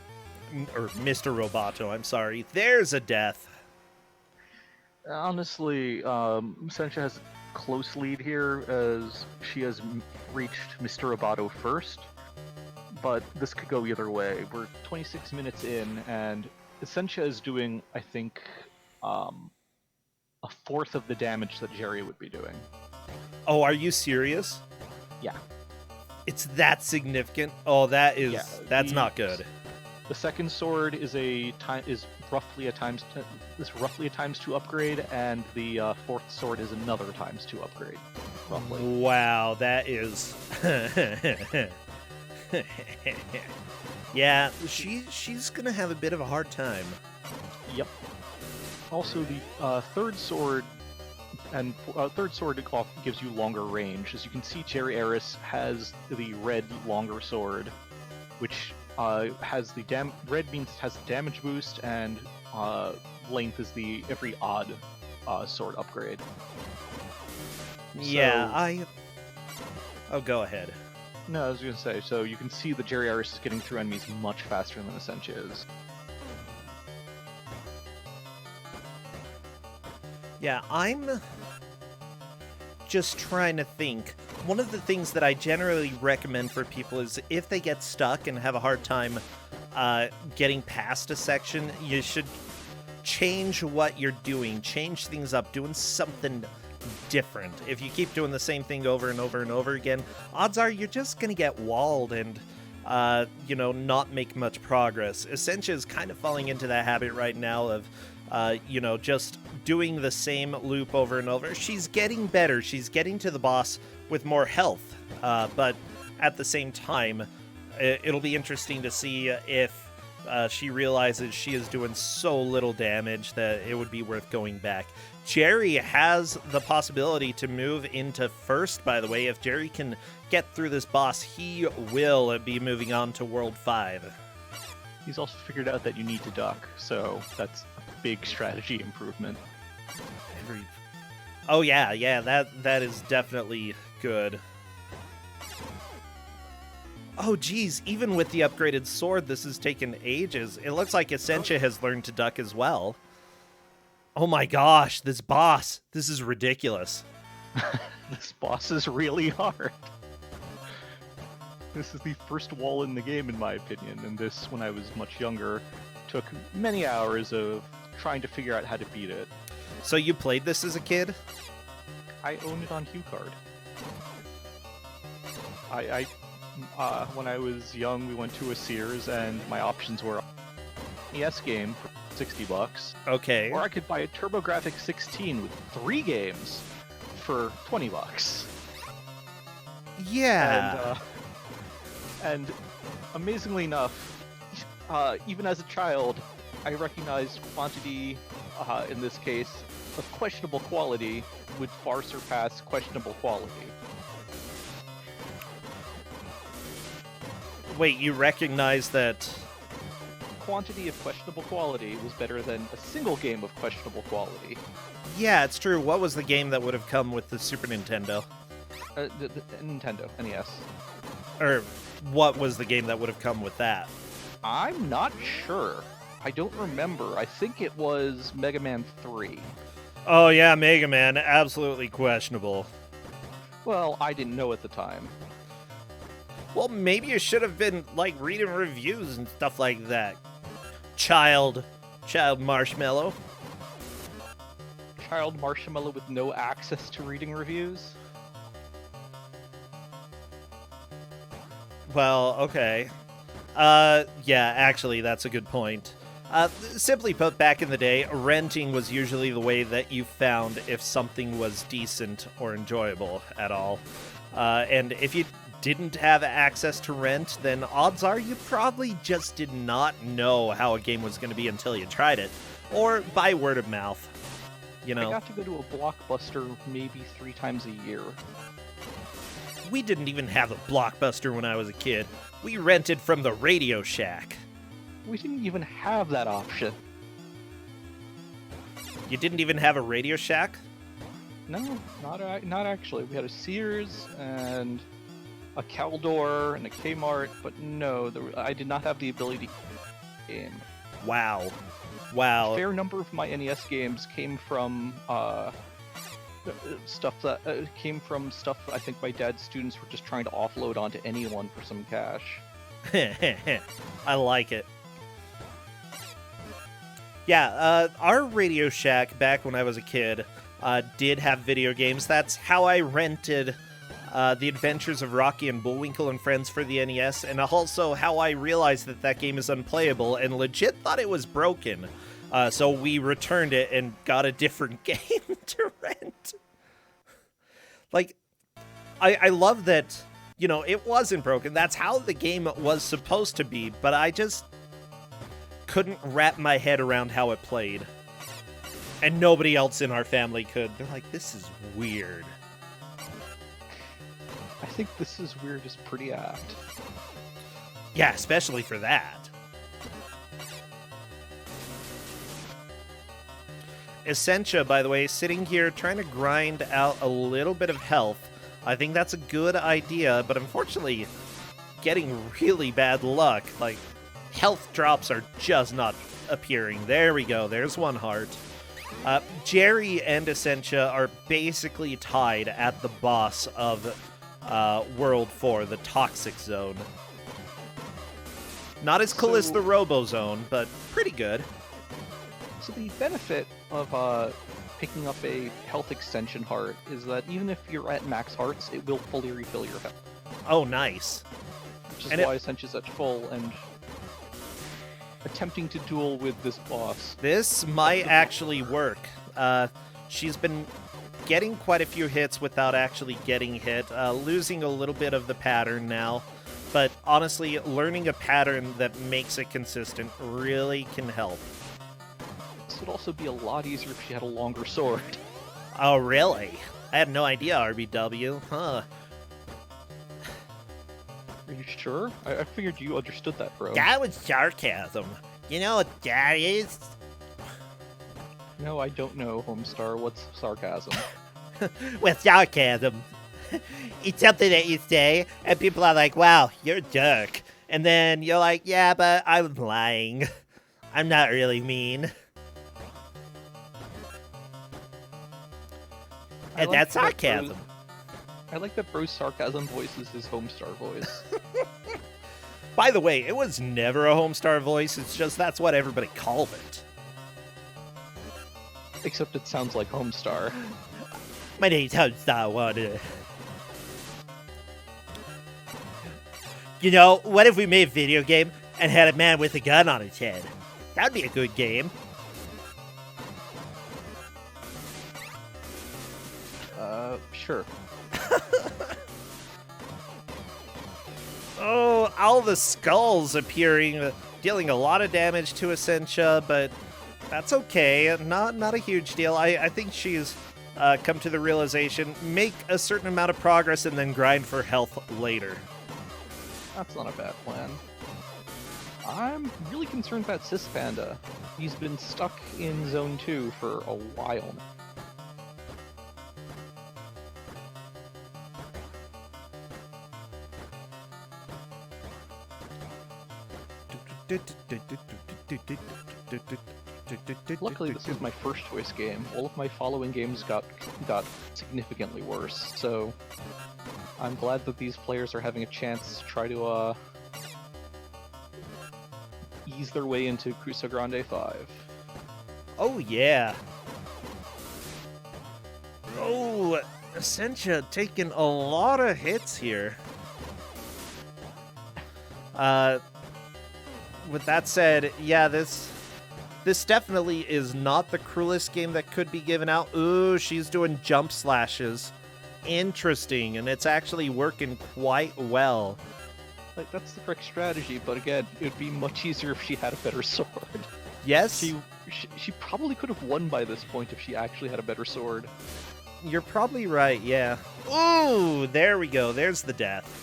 Mr. Roboto, I'm sorry. There's a death. Honestly, Sencha has a close lead here as she has reached Mr. Roboto first, but this could go either way. We're 26 minutes in, and Sencha is doing, I think, a fourth of the damage that Jerry would be doing. Oh, are you serious? Yeah. It's that significant? Oh, that's not good. The second sword is roughly a times 2 upgrade, and the fourth sword is another times 2 upgrade, roughly. Wow, that is. Yeah, she's gonna have a bit of a hard time. Yep. Also, the third sword gives you longer range. As you can see, Jerry Eris has the red longer sword, which has the red means it has the damage boost, and length is the every odd sword upgrade. Yeah, Oh, go ahead. No, I was gonna say, so you can see that Jerry Eris is getting through enemies much faster than Essentia is. Yeah, I'm just trying to think. One of the things that I generally recommend for people is if they get stuck and have a hard time getting past a section, you should change what you're doing, change things up, doing something different. If you keep doing the same thing over and over and over again, odds are you're just going to get walled and, not make much progress. Essentia is kind of falling into that habit right now of, just doing the same loop over and over. She's getting better. She's getting to the boss with more health. But at the same time, it'll be interesting to see if she realizes she is doing so little damage that it would be worth going back. Jerry has the possibility to move into first, by the way. If Jerry can get through this boss, he will be moving on to World 5. He's also figured out that you need to duck, so that's a big strategy improvement. Oh yeah, that is definitely good. Oh geez, even with the upgraded sword, this has taken ages. It looks like Essentia has learned to duck as well. Oh my gosh, this boss. This is ridiculous. This boss is really hard. This is the first wall in the game, in my opinion, and this, when I was much younger, took many hours of trying to figure out how to beat it. So you played this as a kid? I own it on HuCard. When I was young, we went to a Sears, and my options were NES game for $60, okay, or I could buy a TurboGrafx 16 with 3 games for $20. Yeah. And amazingly enough, even as a child, I recognized quantity, in this case, of questionable quality would far surpass questionable quality. Wait, you recognize that? Quantity of questionable quality was better than a single game of questionable quality. Yeah, it's true. What was the game that would have come with the Super Nintendo? The Nintendo, NES. Or what was the game that would have come with that? I'm not sure. I don't remember. I think it was Mega Man 3. Oh yeah, Mega Man. Absolutely questionable. Well, I didn't know at the time. Well, maybe you should have been, like, reading reviews and stuff like that. Child Marshmallow. Child Marshmallow with no access to reading reviews? Well, okay. Yeah, actually, that's a good point. Simply put, back in the day, renting was usually the way that you found if something was decent or enjoyable at all. And if you didn't have access to rent, then odds are you probably just did not know how a game was going to be until you tried it. Or by word of mouth, you know. I got to go to a Blockbuster maybe 3 times a year. We didn't even have a Blockbuster when I was a kid. We rented from the Radio Shack. We didn't even have that option. You didn't even have a Radio Shack? No, not actually. We had a Sears and a Caldor and a Kmart, but no, I did not have the ability to game. Wow. A fair number of my NES games came from stuff that I think my dad's students were just trying to offload onto anyone for some cash. I like it. Yeah, our Radio Shack back when I was a kid did have video games. That's how I rented The Adventures of Rocky and Bullwinkle and Friends for the NES, and also how I realized that game is unplayable and legit thought it was broken. So we returned it and got a different game to rent. Like, I love that, you know, it wasn't broken. That's how the game was supposed to be, but I just couldn't wrap my head around how it played. And nobody else in our family could. They're like, this is weird. I think this is weird is pretty apt. Yeah, especially for that. Essentia, by the way, sitting here trying to grind out a little bit of health. I think that's a good idea, but unfortunately, getting really bad luck. Like, health drops are just not appearing. There we go. There's one heart. Jerry and Essentia are basically tied at the boss of World 4, the Toxic Zone. Not as cool as the Robo Zone, but pretty good. So the benefit of picking up a health extension heart is that even if you're at max hearts, it will fully refill your health. Oh, nice. Which is why Essentia's at full and attempting to duel with this boss. This might actually work. She's been getting quite a few hits without actually getting hit, losing a little bit of the pattern now. But honestly, learning a pattern that makes it consistent really can help. This would also be a lot easier if she had a longer sword. Oh, really? I had no idea, RBW. Huh. Are you sure? I figured you understood that, bro. That was sarcasm. You know what that is? No, I don't know, Homestar. What's sarcasm? Well, sarcasm. It's something that you say, and people are like, wow, you're a jerk. And then you're like, yeah, but I'm lying. I'm not really mean. And that's sarcasm. I like that Bro's sarcasm voice is his Homestar voice. By the way, it was never a Homestar voice, it's just that's what everybody called it. Except it sounds like Homestar. My name's Homestar Water. You know, what if we made a video game and had a man with a gun on his head? That would be a good game. Sure. Oh, all the skulls appearing, dealing a lot of damage to Essentia, but that's okay. Not a huge deal. I think she's come to the realization, make a certain amount of progress and then grind for health later. That's not a bad plan. I'm really concerned about Sis Panda. He's been stuck in Zone 2 for a while. Luckily, this was my first choice game. All of my following games got significantly worse, so I'm glad that these players are having a chance to try to ease their way into Ku5ogrande 5. Oh, yeah. Oh, Essentia taking a lot of hits here. With that said, yeah, this definitely is not the cruelest game that could be given out. Ooh, she's doing jump slashes. Interesting, and it's actually working quite well. Like, that's the correct strategy, but again, it would be much easier if she had a better sword. Yes? She probably could have won by this point if she actually had a better sword. You're probably right, yeah. Ooh, there we go. There's the death.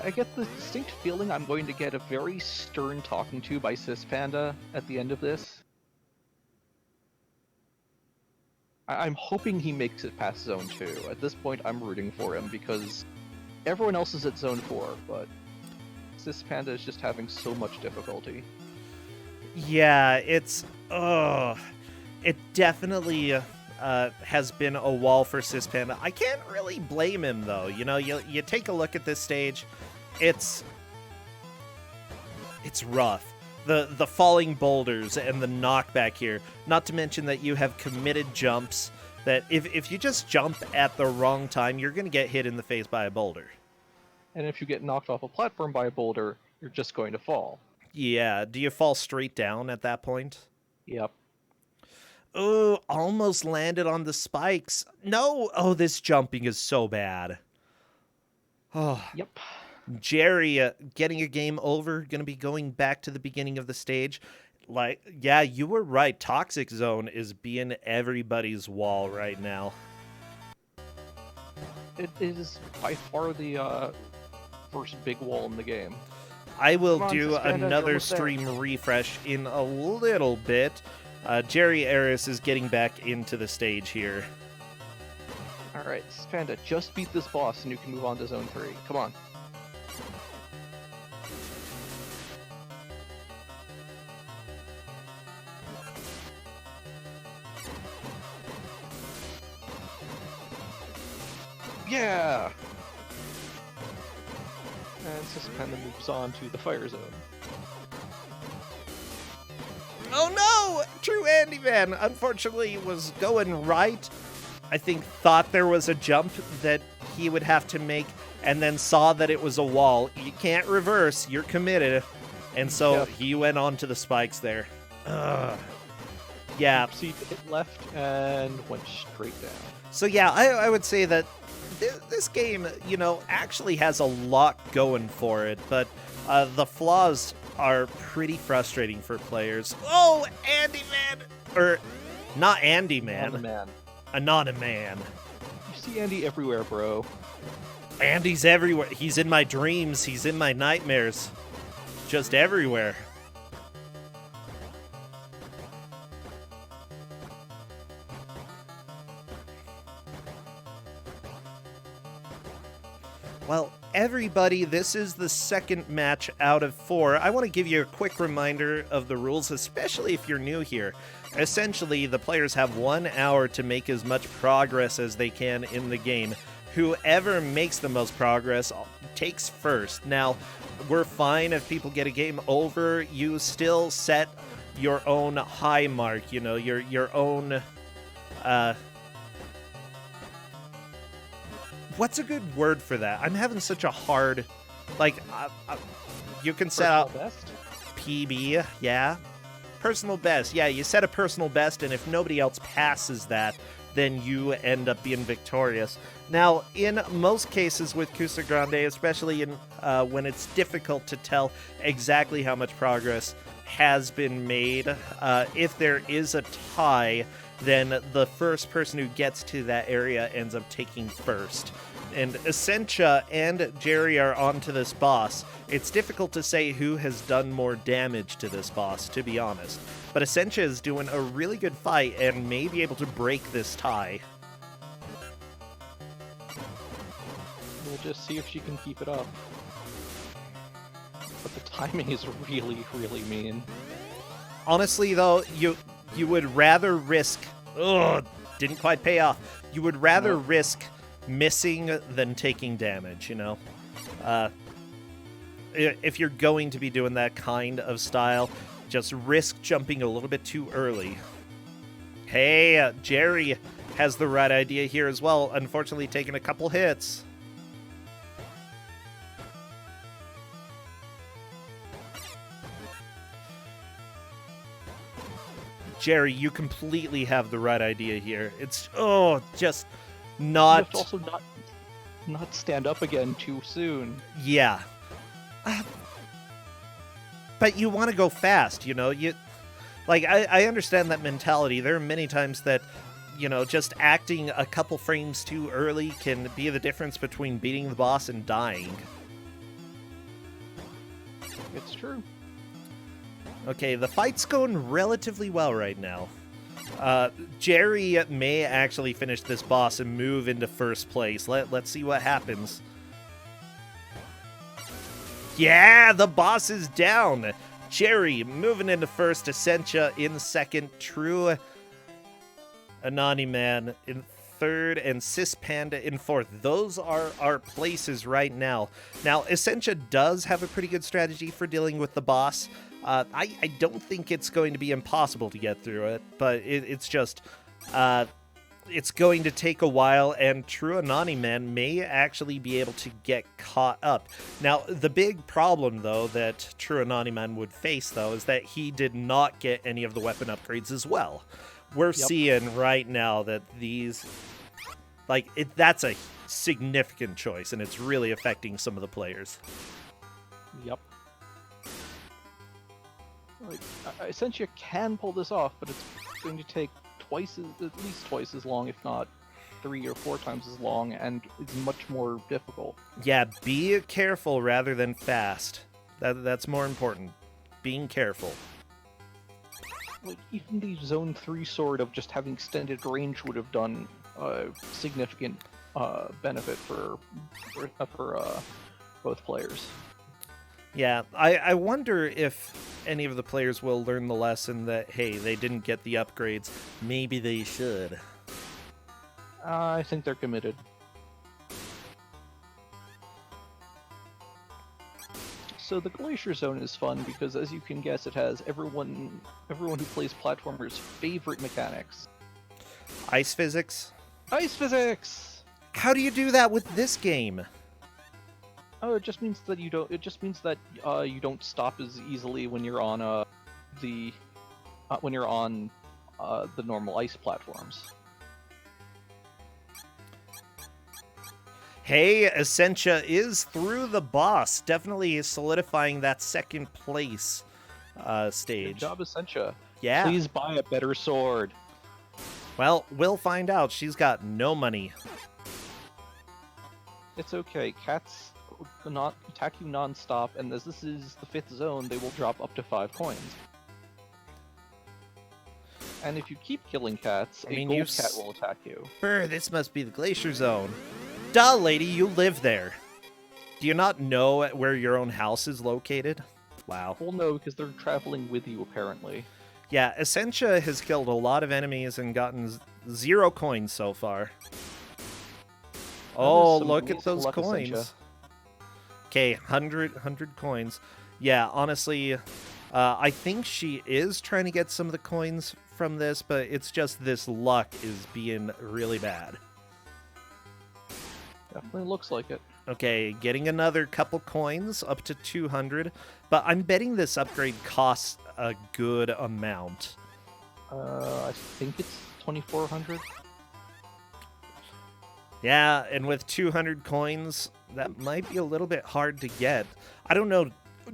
I get the distinct feeling I'm going to get a very stern talking to by Sis Panda at the end of this. I'm hoping he makes it past Zone 2. At this point, I'm rooting for him because everyone else is at Zone 4, but Sis Panda is just having so much difficulty. Yeah, it's... it definitely has been a wall for Sis Panda. I can't really blame him, though. You know, you take a look at this stage, it's rough. The falling boulders and the knockback here. Not to mention that you have committed jumps that if you just jump at the wrong time, you're going to get hit in the face by a boulder. And if you get knocked off a platform by a boulder, you're just going to fall. Yeah, do you fall straight down at that point? Yep. Oh, almost landed on the spikes. No! Oh, this jumping is so bad. Oh. Yep. Jerry getting a game over, going to be going back to the beginning of the stage. Like, yeah, you were right. Toxic Zone is being everybody's wall right now. It is by far the first big wall in the game. I will do Sis Panda, another stream refresh in a little bit. Jerry Eris is getting back into the stage here. Alright, Sis Panda, just beat this boss and you can move on to Zone 3. Come on. Yeah! And Sis Panda moves on to the fire zone. Oh no! True Andy Man, unfortunately, was going right. I think thought there was a jump that he would have to make, and then saw that it was a wall. You can't reverse, you're committed. And so Yep. he went on to the spikes there. Ugh. Yeah. See, hit left and went straight down. So yeah, I would say that this game, you know, actually has a lot going for it, but the flaws are pretty frustrating for players. Oh, Andy Man! Or, not Andy Man. Man. Anona Man. You see Andy everywhere, bro. Andy's everywhere. He's in my dreams. He's in my nightmares. Just everywhere. Well, everybody, this is the second match out of 4. I want to give you a quick reminder of the rules, especially if you're new here. Essentially, the players have 1 hour to make as much progress as they can in the game. Whoever makes the most progress takes first. Now, we're fine if people get a game over. You still set your own high mark, you know, your own... What's a good word for that? I'm having such a hard... Like, you can set up Best? PB, yeah. Personal best, yeah, you set a personal best, and if nobody else passes that, then you end up being victorious. Now, in most cases with Ku5ogrande, especially in when it's difficult to tell exactly how much progress has been made, if there is a tie, then the first person who gets to that area ends up taking first. And Essentia and Jerry are onto this boss. It's difficult to say who has done more damage to this boss, to be honest. But Essentia is doing a really good fight and may be able to break this tie. just see if she can keep it up. But the timing is really, really mean. Honestly, though, you would rather risk... Ugh, didn't quite pay off. You would rather risk missing than taking damage, you know? If you're going to be doing that kind of style, just risk jumping a little bit too early. Hey, Jerry has the right idea here as well. Unfortunately, taking a couple hits. Jerry, you completely have the right idea here. It's, just not... You have to also not stand up again too soon. Yeah. But you want to go fast, you know? I understand that mentality. There are many times that, you know, just acting a couple frames too early can be the difference between beating the boss and dying. It's true. Okay, the fight's going relatively well right now. Jerry may actually finish this boss and move into first place. Let's see what happens. Yeah, the boss is down. Jerry moving into first, Essentia in second, True Anani Man in third, and Sis Panda in fourth. Those are our places right now. Now, Essentia does have a pretty good strategy for dealing with the boss. I don't think it's going to be impossible to get through it, but it's just... it's going to take a while, and True Anani Man may actually be able to get caught up. Now, the big problem, though, that True Anani Man would face, though, is that he did not get any of the weapon upgrades as well. We're seeing right now that these... that's a significant choice, and it's really affecting some of the players. Yep. Essentia can pull this off, but it's going to take at least twice as long, if not 3 or 4 times as long, and it's much more difficult. Yeah, be careful rather than fast. That's more important. Being careful. Even the Zone 3 sword of just having extended range would have done significant benefit for both players. Yeah, I wonder if any of the players will learn the lesson that, hey, they didn't get the upgrades. Maybe they should. I think they're committed. So the Glacier Zone is fun because, as you can guess, it has everyone who plays platformers' favorite mechanics. Ice physics? Ice physics! How do you do that with this game? Oh, it just means that you don't. It just means that you don't stop as easily when you're on the normal ice platforms. Hey, Essentia is through the boss, definitely solidifying that second place stage. Good job, Essentia. Yeah. Please buy a better sword. Well, we'll find out. She's got no money. It's okay. Cats not attack you non-stop, and as this is the 5th zone, they will drop up to 5 coins. And if you keep killing cats, a gold cat will attack you. Brr, this must be the Glacier Zone. Duh, lady, you live there. Do you not know where your own house is located? Wow. Well, no, because they're traveling with you, apparently. Yeah, Essentia has killed a lot of enemies and gotten 0 coins so far. Oh, look at those coins. Essentia. Okay, 100 coins. Yeah, honestly, I think she is trying to get some of the coins from this, but it's just this luck is being really bad. Definitely looks like it. Okay, getting another couple coins, up to 200, but I'm betting this upgrade costs a good amount. I think it's 2,400. Yeah, and with 200 coins, that might be a little bit hard to get. I don't know,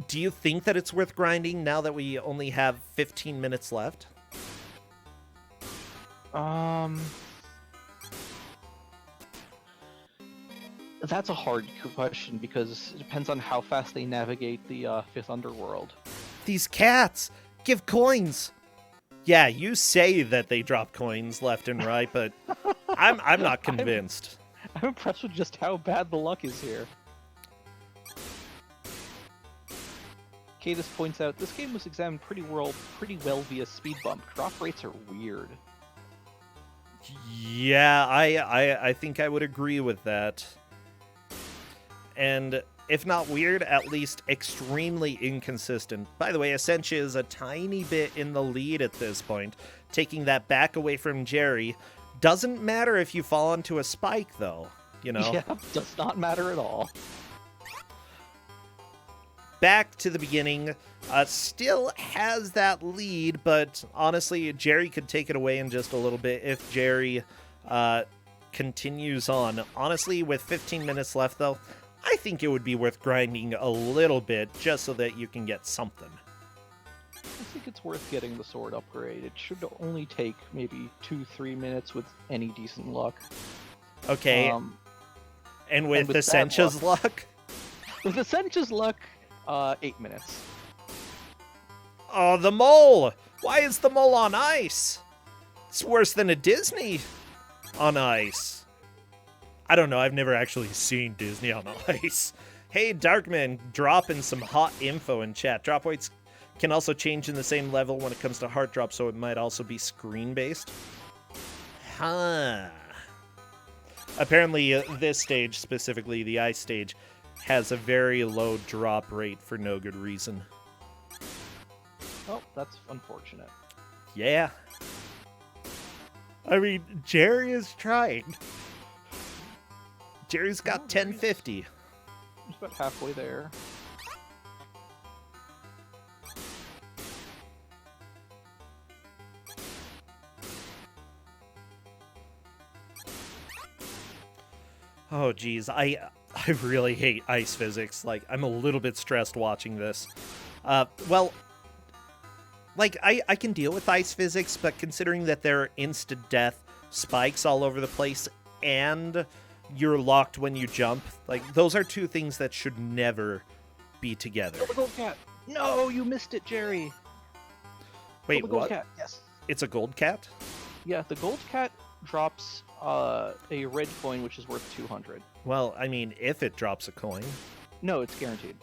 do you think that it's worth grinding now that we only have 15 minutes left? That's a hard question because it depends on how fast they navigate the 5th underworld. These cats! Give coins! Yeah, you say that they drop coins left and right, but I'm not convinced. I'm impressed with just how bad the luck is here. Cadis points out, this game was examined pretty well via speed bump. Drop rates are weird. Yeah, I think I would agree with that. And if not weird, at least extremely inconsistent. By the way, Essentia is a tiny bit in the lead at this point, taking that back away from Jerry. Doesn't matter if you fall onto a spike, though, you know? Yeah, does not matter at all. Back to the beginning, still has that lead, but honestly, Jerry could take it away in just a little bit if Jerry continues on. Honestly, with 15 minutes left, though, I think it would be worth grinding a little bit just so that you can get something. I think it's worth getting the sword upgrade. It should only take maybe 2-3 minutes with any decent luck. Okay, and with Essentia's luck? With Essentia's luck, 8 minutes. Oh, the mole! Why is the mole on ice? It's worse than a Disney on ice. I don't know, I've never actually seen Disney on ice. Hey, Darkman, dropping some hot info in chat. Drop weights can also change in the same level when it comes to heart drop, so it might also be screen-based. Huh. Apparently, this stage, specifically the ice stage, has a very low drop rate for no good reason. Well, that's unfortunate. Yeah. I mean, Jerry is trying. Jerry's got 1050. He's about halfway there. Oh, geez. I really hate ice physics. Like, I'm a little bit stressed watching this. Well, like, I can deal with ice physics, but considering that there are insta-death spikes all over the place and you're locked when you jump, like, those are two things that should never be together. Oh, the gold cat! No, you missed it, Jerry! Wait, the gold what? Cat. Yes. It's a gold cat? Yeah, the gold cat drops a red coin, which is worth 200. Well, I mean, if it drops a coin. No, it's guaranteed.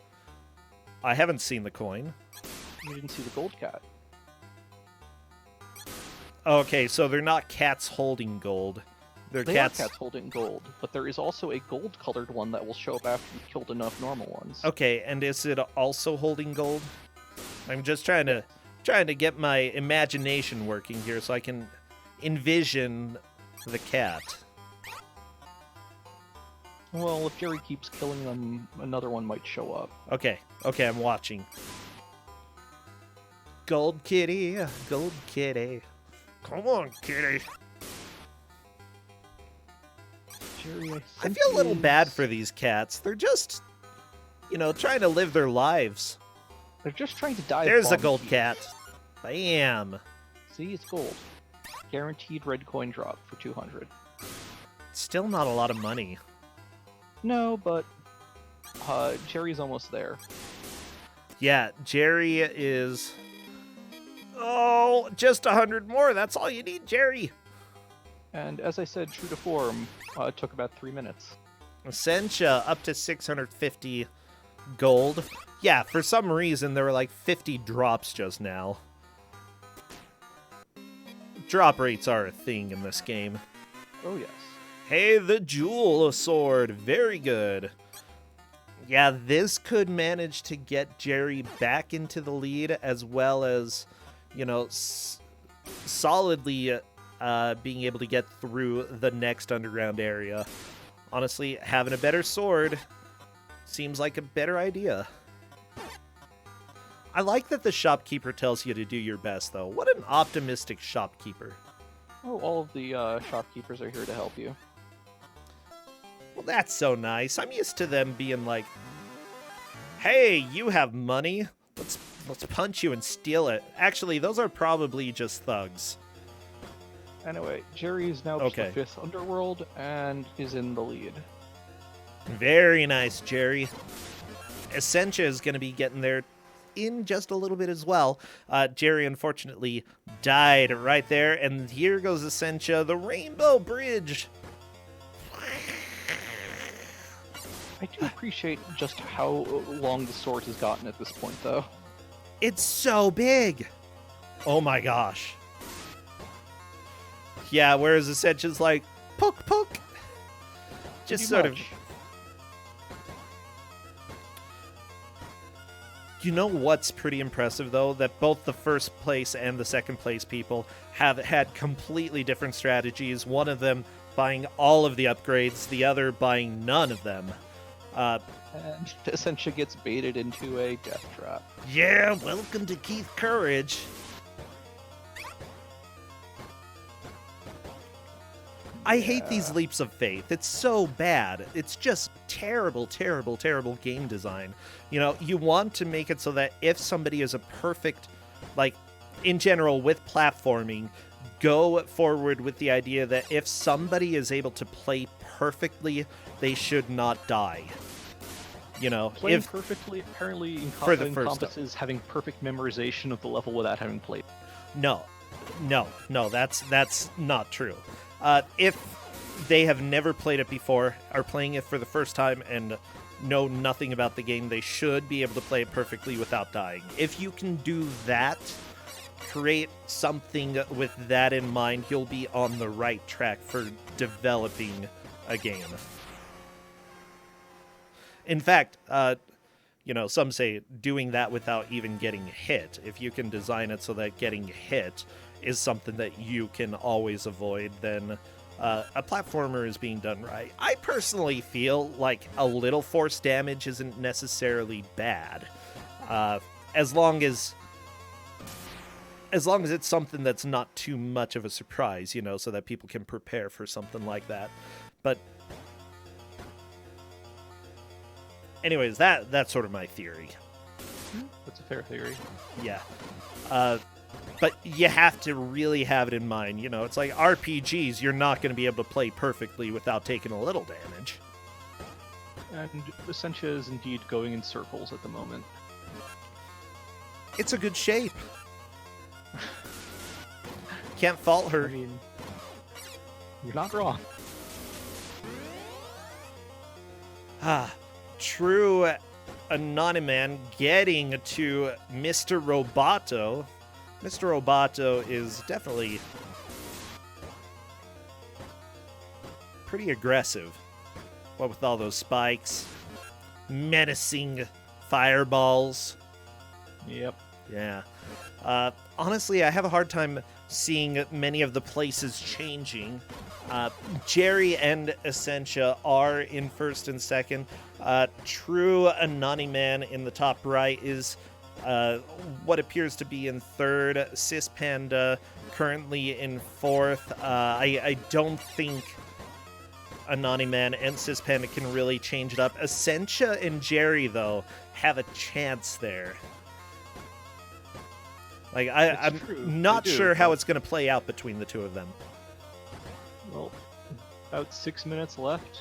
I haven't seen the coin. You didn't see the gold cat. Okay, so they're not cats holding gold. They're They cats. are cats holding gold, but there is also a gold-colored one that will show up after you've killed enough normal ones. Okay, and is it also holding gold? I'm just trying to get my imagination working here so I can envision the cat. Well, if Jerry keeps killing them, another one might show up. Okay, I'm watching. Gold kitty, gold kitty. Come on, kitty. Jerry, I feel a little bad for these cats. They're just, trying to live their lives. They're just trying to die. There's a gold cat. Bam. See, it's gold. Guaranteed red coin drop for 200. Still not a lot of money. No, but Jerry's almost there. Yeah, Jerry is... Oh, just 100 more. That's all you need, Jerry. And as I said, true to form, it took about 3 minutes. Essentia up to 650 gold. Yeah, for some reason there were like 50 drops just now. Drop rates are a thing in this game. Oh yes. Hey, the Jewel Sword. Very good. Yeah, this could manage to get Jerry back into the lead as well as, solidly being able to get through the next underground area. Honestly, having a better sword seems like a better idea. I like that the shopkeeper tells you to do your best, though. What an optimistic shopkeeper. Oh, all of the shopkeepers are here to help you. Well, that's so nice. I'm used to them being like, hey, you have money. Let's punch you and steal it. Actually, those are probably just thugs. Anyway, Jerry is now Okay. to the 5th underworld and is in the lead. Very nice, Jerry. Essentia is going to be getting there in just a little bit as well. Jerry, unfortunately, died right there. And here goes Essentia, the Rainbow Bridge. I do appreciate just how long the sword has gotten at this point, though. It's so big. Oh my gosh. Yeah, whereas Ascension's like, poke, poke. Just sort of. You know what's pretty impressive, though? That both the first place and the second place people have had completely different strategies. One of them buying all of the upgrades, the other buying none of them. And Essentia gets baited into a death trap. Yeah, welcome to Ku5ogrande. I hate these leaps of faith. It's so bad. It's just terrible, terrible, terrible game design. You know, you want to make it so that if somebody is a perfect, like, in general with platforming, go forward with the idea that if somebody is able to play perfectly, they should not die. You know, playing perfectly apparently encompasses having perfect memorization of the level without having played. No, that's not true. If they have never played it before, are playing it for the first time, and know nothing about the game, they should be able to play it perfectly without dying. If you can do that, create something with that in mind, you'll be on the right track for developing a game. In fact, you know, some say doing that without even getting hit. If you can design it so that getting hit is something that you can always avoid, then a platformer is being done right. I personally feel like a little force damage isn't necessarily bad, as long as it's something that's not too much of a surprise, you know, so that people can prepare for something like that. But anyways, that's sort of my theory. That's a fair theory. Yeah. But you have to really have it in mind. You know, it's like RPGs, you're not going to be able to play perfectly without taking a little damage. And Essentia is indeed going in circles at the moment. It's a good shape. Can't fault her. I mean, you're not wrong. True Anonyman getting to Mr. Roboto. Mr. Roboto is definitely pretty aggressive. What with all those spikes, menacing fireballs. Yep. Yeah. Honestly, I have a hard time seeing many of the places changing. Jerry and Essentia are in first and second. True Anonyman in the top right is what appears to be in third. Sis Panda currently in fourth. I don't think Anonyman and Sis Panda can really change it up. Essentia and Jerry, though, have a chance there. Like, I'm not sure how it's going to play out between the two of them. Well, about 6 minutes left.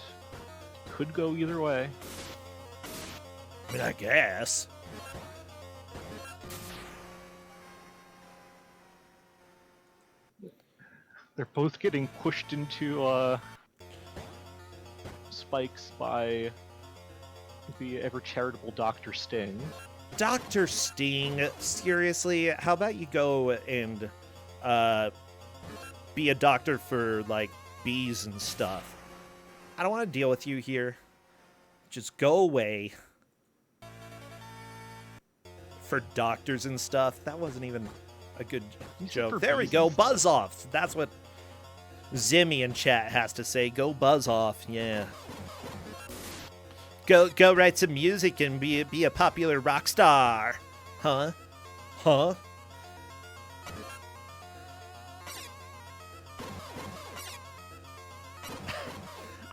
Could go either way. I mean, I guess. They're both getting pushed into spikes by the ever-charitable Dr. Sting. Dr. Sting, seriously, how about you go and be a doctor for, like, bees and stuff? I don't want to deal with you here. Just go away. For doctors and stuff, that wasn't even a good joke. There we go, buzz off. That's what Zimmy in chat has to say. Go buzz off, yeah. Go write some music and be a popular rock star. Huh?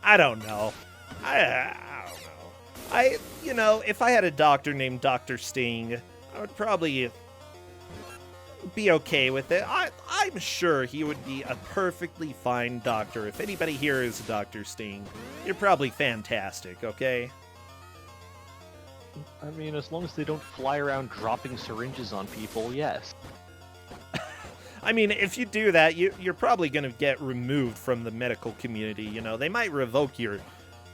I don't know. I don't know. You know, if I had a doctor named Dr. Sting, I would probably be okay with it. I'm sure he would be a perfectly fine doctor. If anybody here is a Dr. Sting, you're probably fantastic, okay? I mean, as long as they don't fly around dropping syringes on people, yes. I mean, if you do that, you're probably going to get removed from the medical community, you know. They might revoke your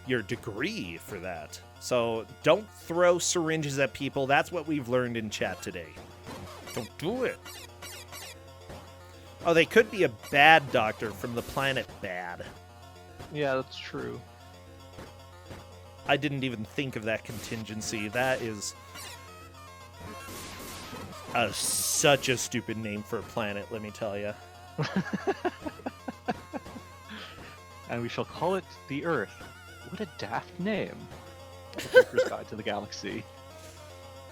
your degree for that. So don't throw syringes at people. That's what we've learned in chat today. Don't do it. Oh, they could be a bad doctor from the planet Bad. Yeah, that's true. I didn't even think of that contingency. That is such a stupid name for a planet, let me tell you. And we shall call it the Earth. What a daft name. The Hitchhiker's Guide to the Galaxy.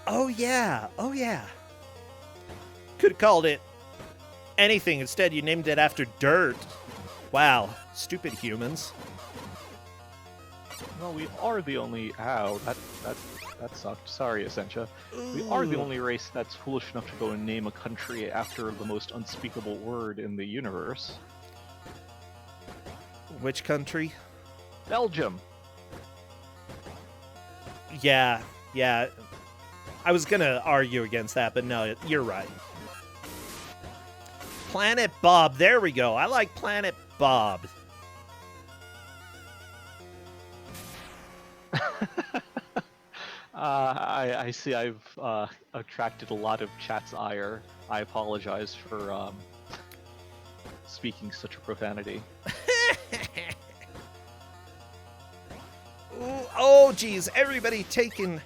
Oh, yeah. Oh, yeah. Could have called it anything. Instead, you named it after dirt. Wow. Stupid humans. Well, we are the only... Ow, that sucked. Sorry, Essentia. We are the only race that's foolish enough to go and name a country after the most unspeakable word in the universe. Which country? Belgium! Yeah. I was gonna argue against that, but no, you're right. Planet Bob. There we go. I like Planet Bob. I see I've attracted a lot of chat's ire. I apologize for speaking such a profanity. Ooh, oh, geez. Everybody taking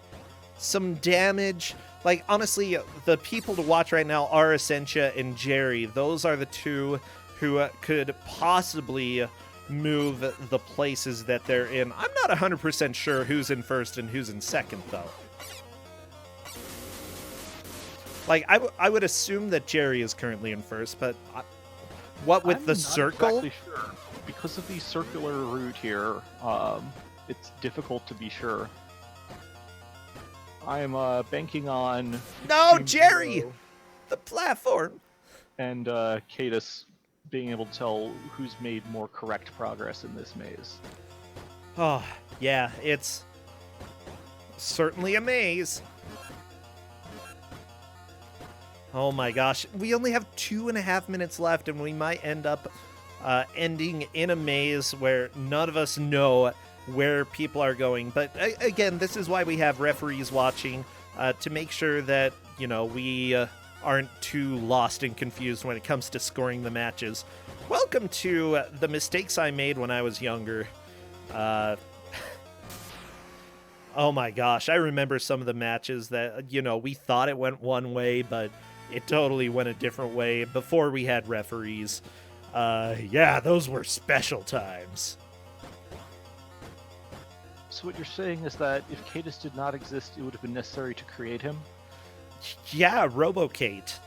some damage. Like, honestly, the people to watch right now are Essentia and Jerry. Those are the two who could possibly move the places that they're in. I'm not 100% sure who's in first and who's in second, though. Like, I would assume that Jerry is currently in first, but what with the circle? I'm not exactly sure. Because of the circular route here, it's difficult to be sure. I'm banking on... No, Team Jerry! Zero The platform! and Cadus being able to tell who's made more correct progress in this maze. Oh, yeah, it's certainly a maze. Oh my gosh, we only have 2.5 minutes left, and we might end up ending in a maze where none of us know where people are going. But again, this is why we have referees watching, to make sure that, you know, we aren't too lost and confused when it comes to scoring the matches. Welcome to the mistakes I made when I was younger. Oh my gosh, I remember some of the matches that, you know, we thought it went one way, but it totally went a different way before we had referees. Yeah, those were special times. So what you're saying is that if Cadus did not exist, it would have been necessary to create him? Yeah, Robo-Kate.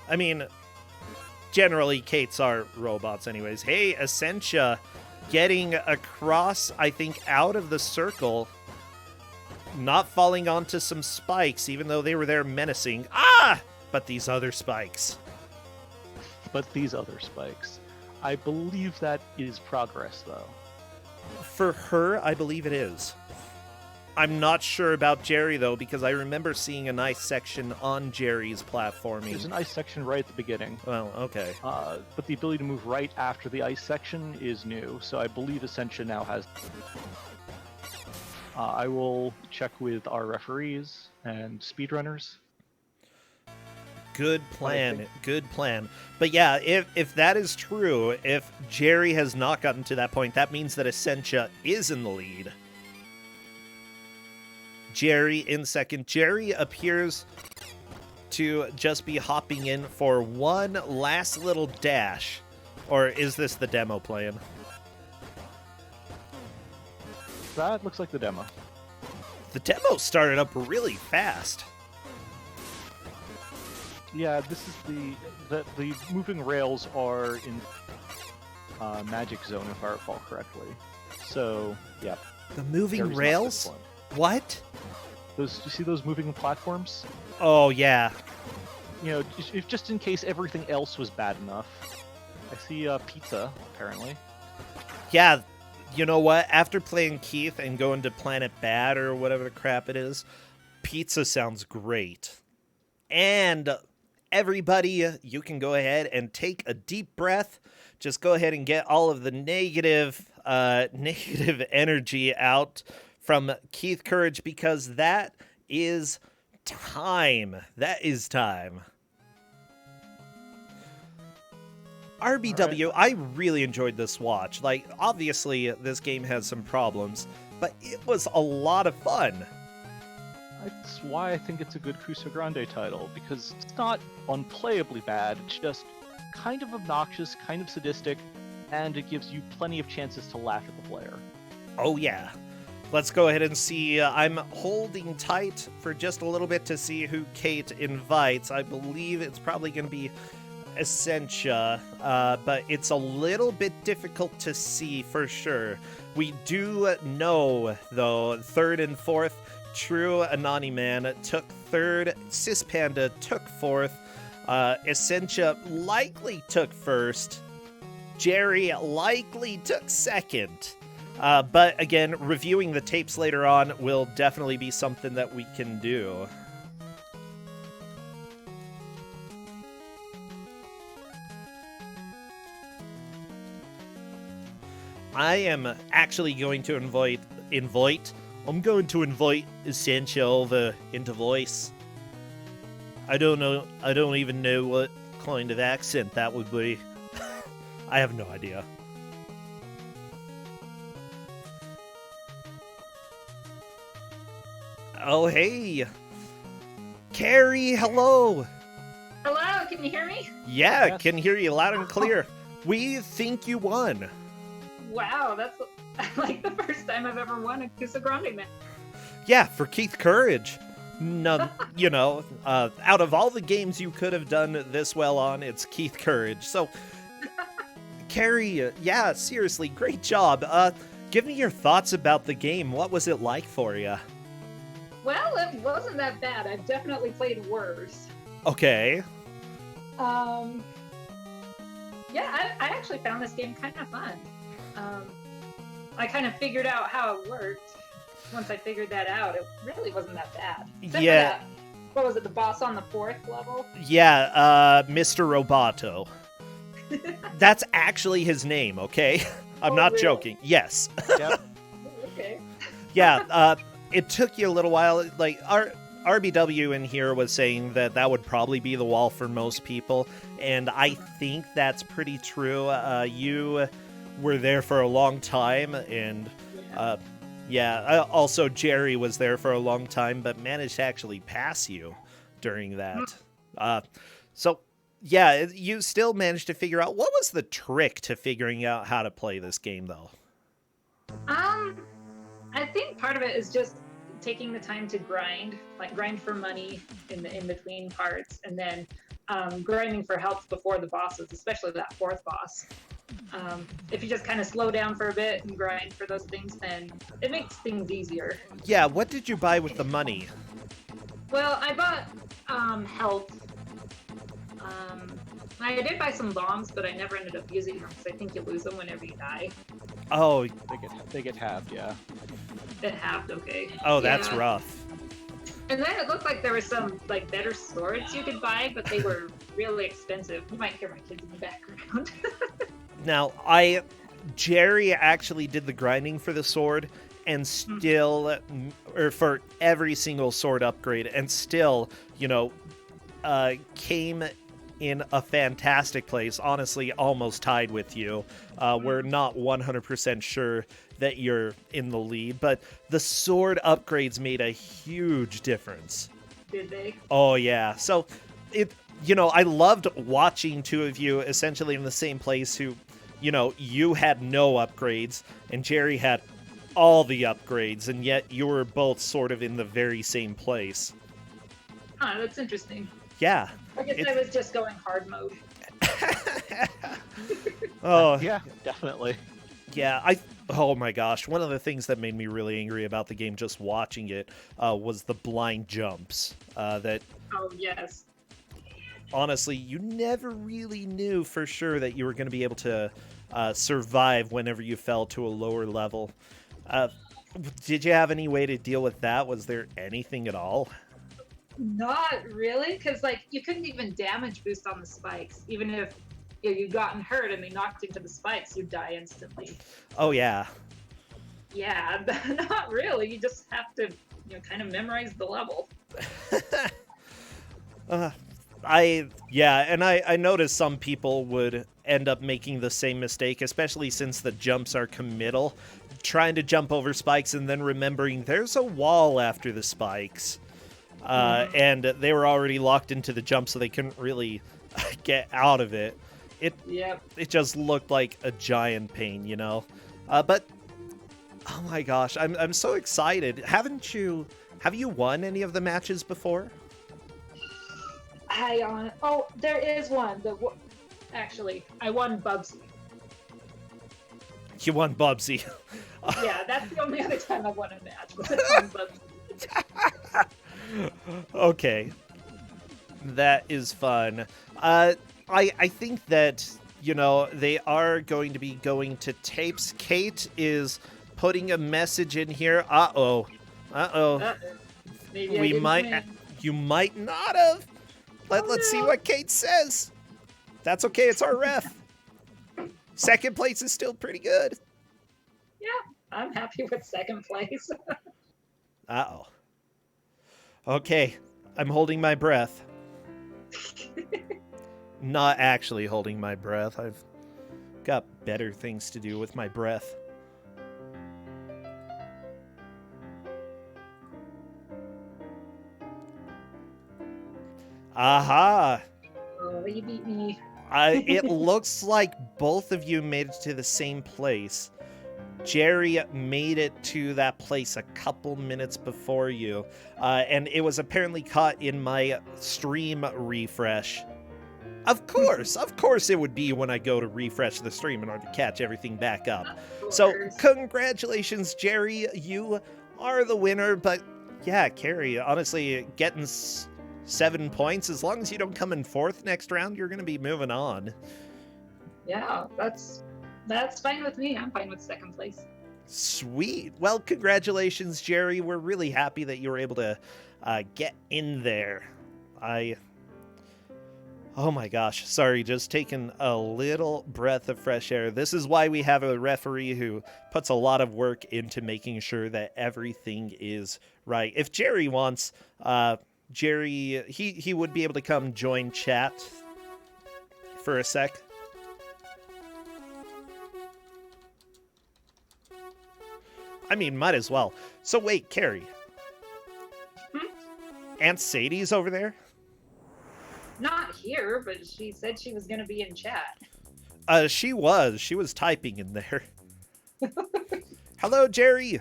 I mean, generally, Kates are robots anyways. Hey, Essentia getting across, I think, out of the circle. Not falling onto some spikes, even though they were there menacing. Ah! But these other spikes. But these other spikes. I believe that is progress, though. For her, I believe it is. I'm not sure about Jerry, though, because I remember seeing a nice section on Jerry's platforming. There's an ice section right at the beginning. Well, okay. But the ability to move right after the ice section is new, so I believe Ascension now has... I will check with our referees and speedrunners. Good plan. Good plan. But yeah, if that is true, if Jerry has not gotten to that point, that means that Essentia is in the lead. Jerry in second. Jerry appears to just be hopping in for one last little dash. Or is this the demo playing? That looks like the demo. The demo started up really fast. Yeah, this is the moving rails are in Magic Zone, if I recall correctly. So, yeah. The moving rails? What? You see those moving platforms? Oh, yeah. You know, if just in case everything else was bad enough. I see pizza, apparently. Yeah, you know what? After playing Keith and going to Planet Bad or whatever the crap it is, pizza sounds great. And everybody, you can go ahead and take a deep breath. Just go ahead and get all of the negative negative energy out from Keith Courage because that is time. That is time. RBW, I really enjoyed this watch. Like, obviously, this game has some problems, but it was a lot of fun. That's why I think it's a good Ku5ogrande title, because it's not unplayably bad, it's just kind of obnoxious, kind of sadistic, and it gives you plenty of chances to laugh at the player. Oh, yeah. Let's go ahead and see. I'm holding tight for just a little bit to see who Kate invites. I believe it's probably going to be Essentia, but it's a little bit difficult to see for sure. We do know, though, third and fourth, True Anani Man took third, Cis Panda took fourth, Essentia likely took first, Jerry likely took second. But again, reviewing the tapes later on will definitely be something that we can do. I am actually going to invite Essentia over into voice. I don't even know what kind of accent that would be. I have no idea. Oh, hey! Carrie, hello! Hello, can you hear me? Yeah, Yes. can hear you loud and clear. We think you won. Wow, that's like the first time I've ever won a Ku5ogrande match. Yeah, for Keith Courage. No, out of all the games you could have done this well on, it's Keith Courage. So, Carrie, yeah, seriously, great job. Give me your thoughts about the game. What was it like for you? Well, it wasn't that bad. I've definitely played worse. Okay. Yeah, I actually found this game kind of fun. I kind of figured out how it worked. Once I figured that out, it really wasn't that bad. Except Yeah. for that, what was it, the boss on the 4th level? Yeah, Mr. Roboto. That's actually his name, okay? I'm Oh, not really? joking. Yes. Yep. Okay. Yeah, it took you a little while. Like, RBW in here was saying that would probably be the wall for most people, and I think that's pretty true. You were there for a long time, and also Jerry was there for a long time, but managed to actually pass you during that. So, yeah, you still managed to figure out. What was the trick to figuring out how to play this game, though? I think part of it is just taking the time to grind for money in the in-between parts, and then grinding for health before the bosses, especially that 4th boss. If you just kind of slow down for a bit and grind for those things, then it makes things easier. Yeah, what did you buy with the money? Well, I bought health. I did buy some bombs, but I never ended up using them because I think you lose them whenever you die. Oh, They get halved, yeah. It halved, okay. that's Yeah. rough. And then it looked like there were some better swords you could buy, but they were really expensive. You might hear my kids in the background. Now, Jerry actually did the grinding for the sword, and still, or for every single sword upgrade, and still, came in a fantastic place. Honestly, almost tied with you. We're not 100% sure that you're in the lead, but the sword upgrades made a huge difference. Did they? Oh, yeah. So, I loved watching two of you essentially in the same place who, you had no upgrades, and Jerry had all the upgrades, and yet you were both sort of in the very same place. Huh, that's interesting. Yeah. I guess I was just going hard mode. Oh, Yeah, definitely. yeah. Oh my gosh. One of the things that made me really angry about the game just watching it was the blind jumps. That, Oh, yes. honestly, you never really knew for sure that you were going to be able to survive whenever you fell to a lower level. Did you have any way to deal with that? Was there anything at all? Not really, because you couldn't even damage boost on the spikes, even if you've gotten hurt and they knocked into the spikes, you die instantly. Oh yeah. Yeah, not really. You just have to, kind of memorize the level. I noticed some people would end up making the same mistake, especially since the jumps are committal, trying to jump over spikes and then remembering there's a wall after the spikes. And they were already locked into the jump, so they couldn't really get out of it. It just looked like a giant pain, But oh my gosh, I'm so excited. Have you won any of the matches before? There is one. Actually, I won Bubsy. You won Bubsy. Yeah, that's the only other time I've won a match. Was on Bubsy. Okay. That is fun. I think that, they are going to be going to tapes. Kate is putting a message in here. Uh-oh. Maybe You might not have. Let's see what Kate says. That's okay. It's our ref. Second place is still pretty good. Yeah, I'm happy with second place. Uh-oh. Okay, I'm holding my breath. Not actually holding my breath. I've got better things to do with my breath. Aha! Oh, you beat me. It looks like both of you made it to the same place. Jerry made it to that place a couple minutes before you, and it was apparently caught in my stream refresh. Of course it would be when I go to refresh the stream in order to catch everything back up. So, congratulations, Jerry, you are the winner, but yeah, Carrie, honestly, getting 7 points, as long as you don't come in fourth next round, you're going to be moving on. Yeah, that's fine with me. I'm fine with second place. Sweet. Well, congratulations, Jerry. We're really happy that you were able to get in there. Oh my gosh. Sorry, just taking a little breath of fresh air. This is why we have a referee who puts a lot of work into making sure that everything is right. If Jerry wants, Jerry, he would be able to come join chat for a sec. I mean, might as well. So wait, Carrie. Aunt Sadie's over there? Not here, but she said she was going to be in chat. She was typing in there. Hello, Jerry.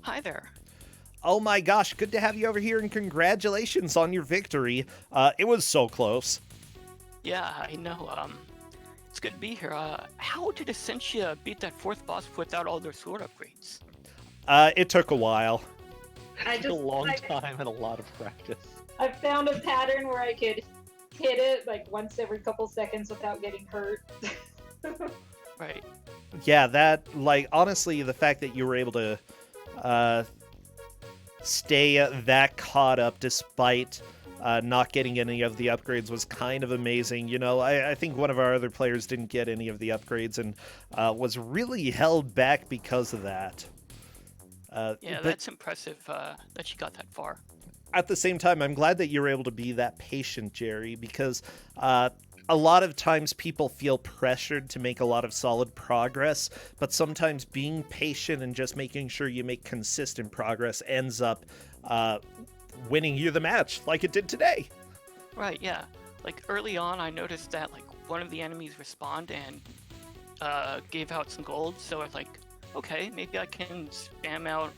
Hi there. Oh my gosh, good to have you over here, and congratulations on your victory. It was so close. Yeah, I know. It's good to be here. How did Essentia beat that fourth boss without all their sword upgrades? It took a while. It took a long time and a lot of practice. I found a pattern where I could hit it like once every couple seconds without getting hurt. Right. Yeah, that, honestly, the fact that you were able to stay that caught up despite not getting any of the upgrades was kind of amazing. I think one of our other players didn't get any of the upgrades and was really held back because of that. That's impressive that she got that far. At the same time, I'm glad that you were able to be that patient, Jerry, because a lot of times people feel pressured to make a lot of solid progress, but sometimes being patient and just making sure you make consistent progress ends up winning you the match, like it did today. Right, yeah. Early on, I noticed that one of the enemies respawned and gave out some gold, so I was okay, maybe I can spam out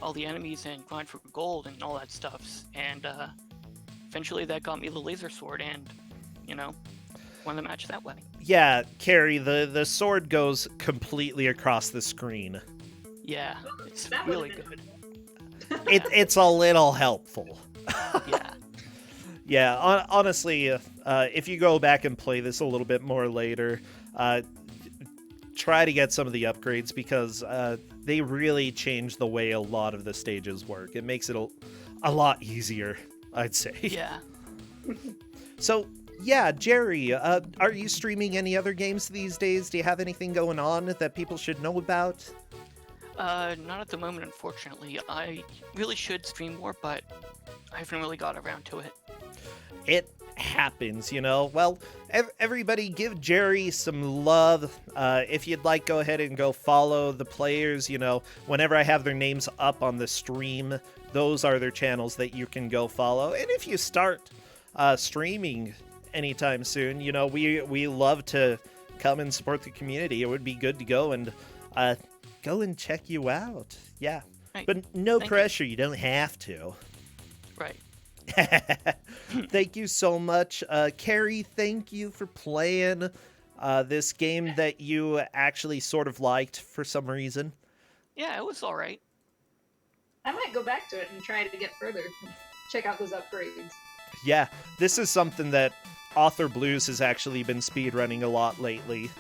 all the enemies and grind for gold and all that stuff. And eventually that got me the laser sword and, won the match that way. Yeah, Carrie, the sword goes completely across the screen. Yeah, it's really good. It's a little helpful. Yeah. Yeah, honestly, if you go back and play this a little bit more later, try to get some of the upgrades because they really change the way a lot of the stages work. It makes it a lot easier, I'd say. Yeah. So, Yeah, Jerry, are you streaming any other games these days? Do you have anything going on that people should know about? Not at the moment, unfortunately. I really should stream more, but I haven't really got around to it. It happens, you know. Well, everybody give Jerry some love. If you'd like, go ahead and go follow the players, you know. Whenever I have their names up on the stream, those are their channels that you can go follow. And if you start streaming anytime soon, you know, we love to come and support the community. It would be good to go and check you out. Yeah. Right. But no Thank you. pressure. You don't have to. Right. Thank you so much. Carrie, thank you for playing this game that you actually sort of liked for some reason. Yeah, it was alright. I might go back to it and try to get further. Check out those upgrades. Yeah, this is something that Author Blues has actually been speedrunning a lot lately.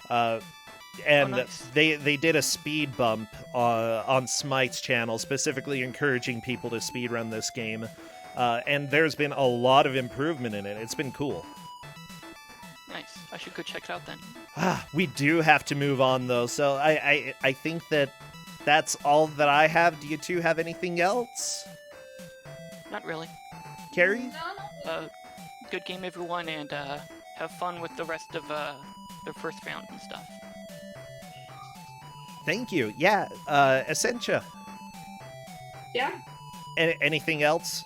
And nice. they did a speed bump on Smite's channel, specifically encouraging people to speedrun this game. And there's been a lot of improvement in it. It's been cool. Nice. I should go check it out then. We do have to move on, though, so I think that's all that I have. Do you two have anything else? Not really. Carrie? Good game, everyone, and have fun with the rest of the first round and stuff. Thank you. Yeah, Essentia. Yeah? Anything else?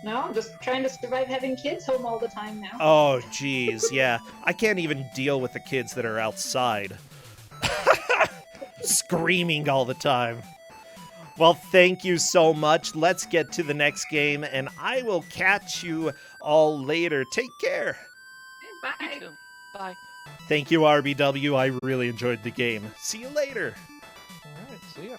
No, I'm just trying to survive having kids home all the time now. Oh, geez, yeah. I can't even deal with the kids that are outside. Screaming all the time. Well, thank you so much. Let's get to the next game, and I will catch you all later. Take care. Bye. You too. Bye. Thank you, RBW. I really enjoyed the game. See you later. All right, see ya.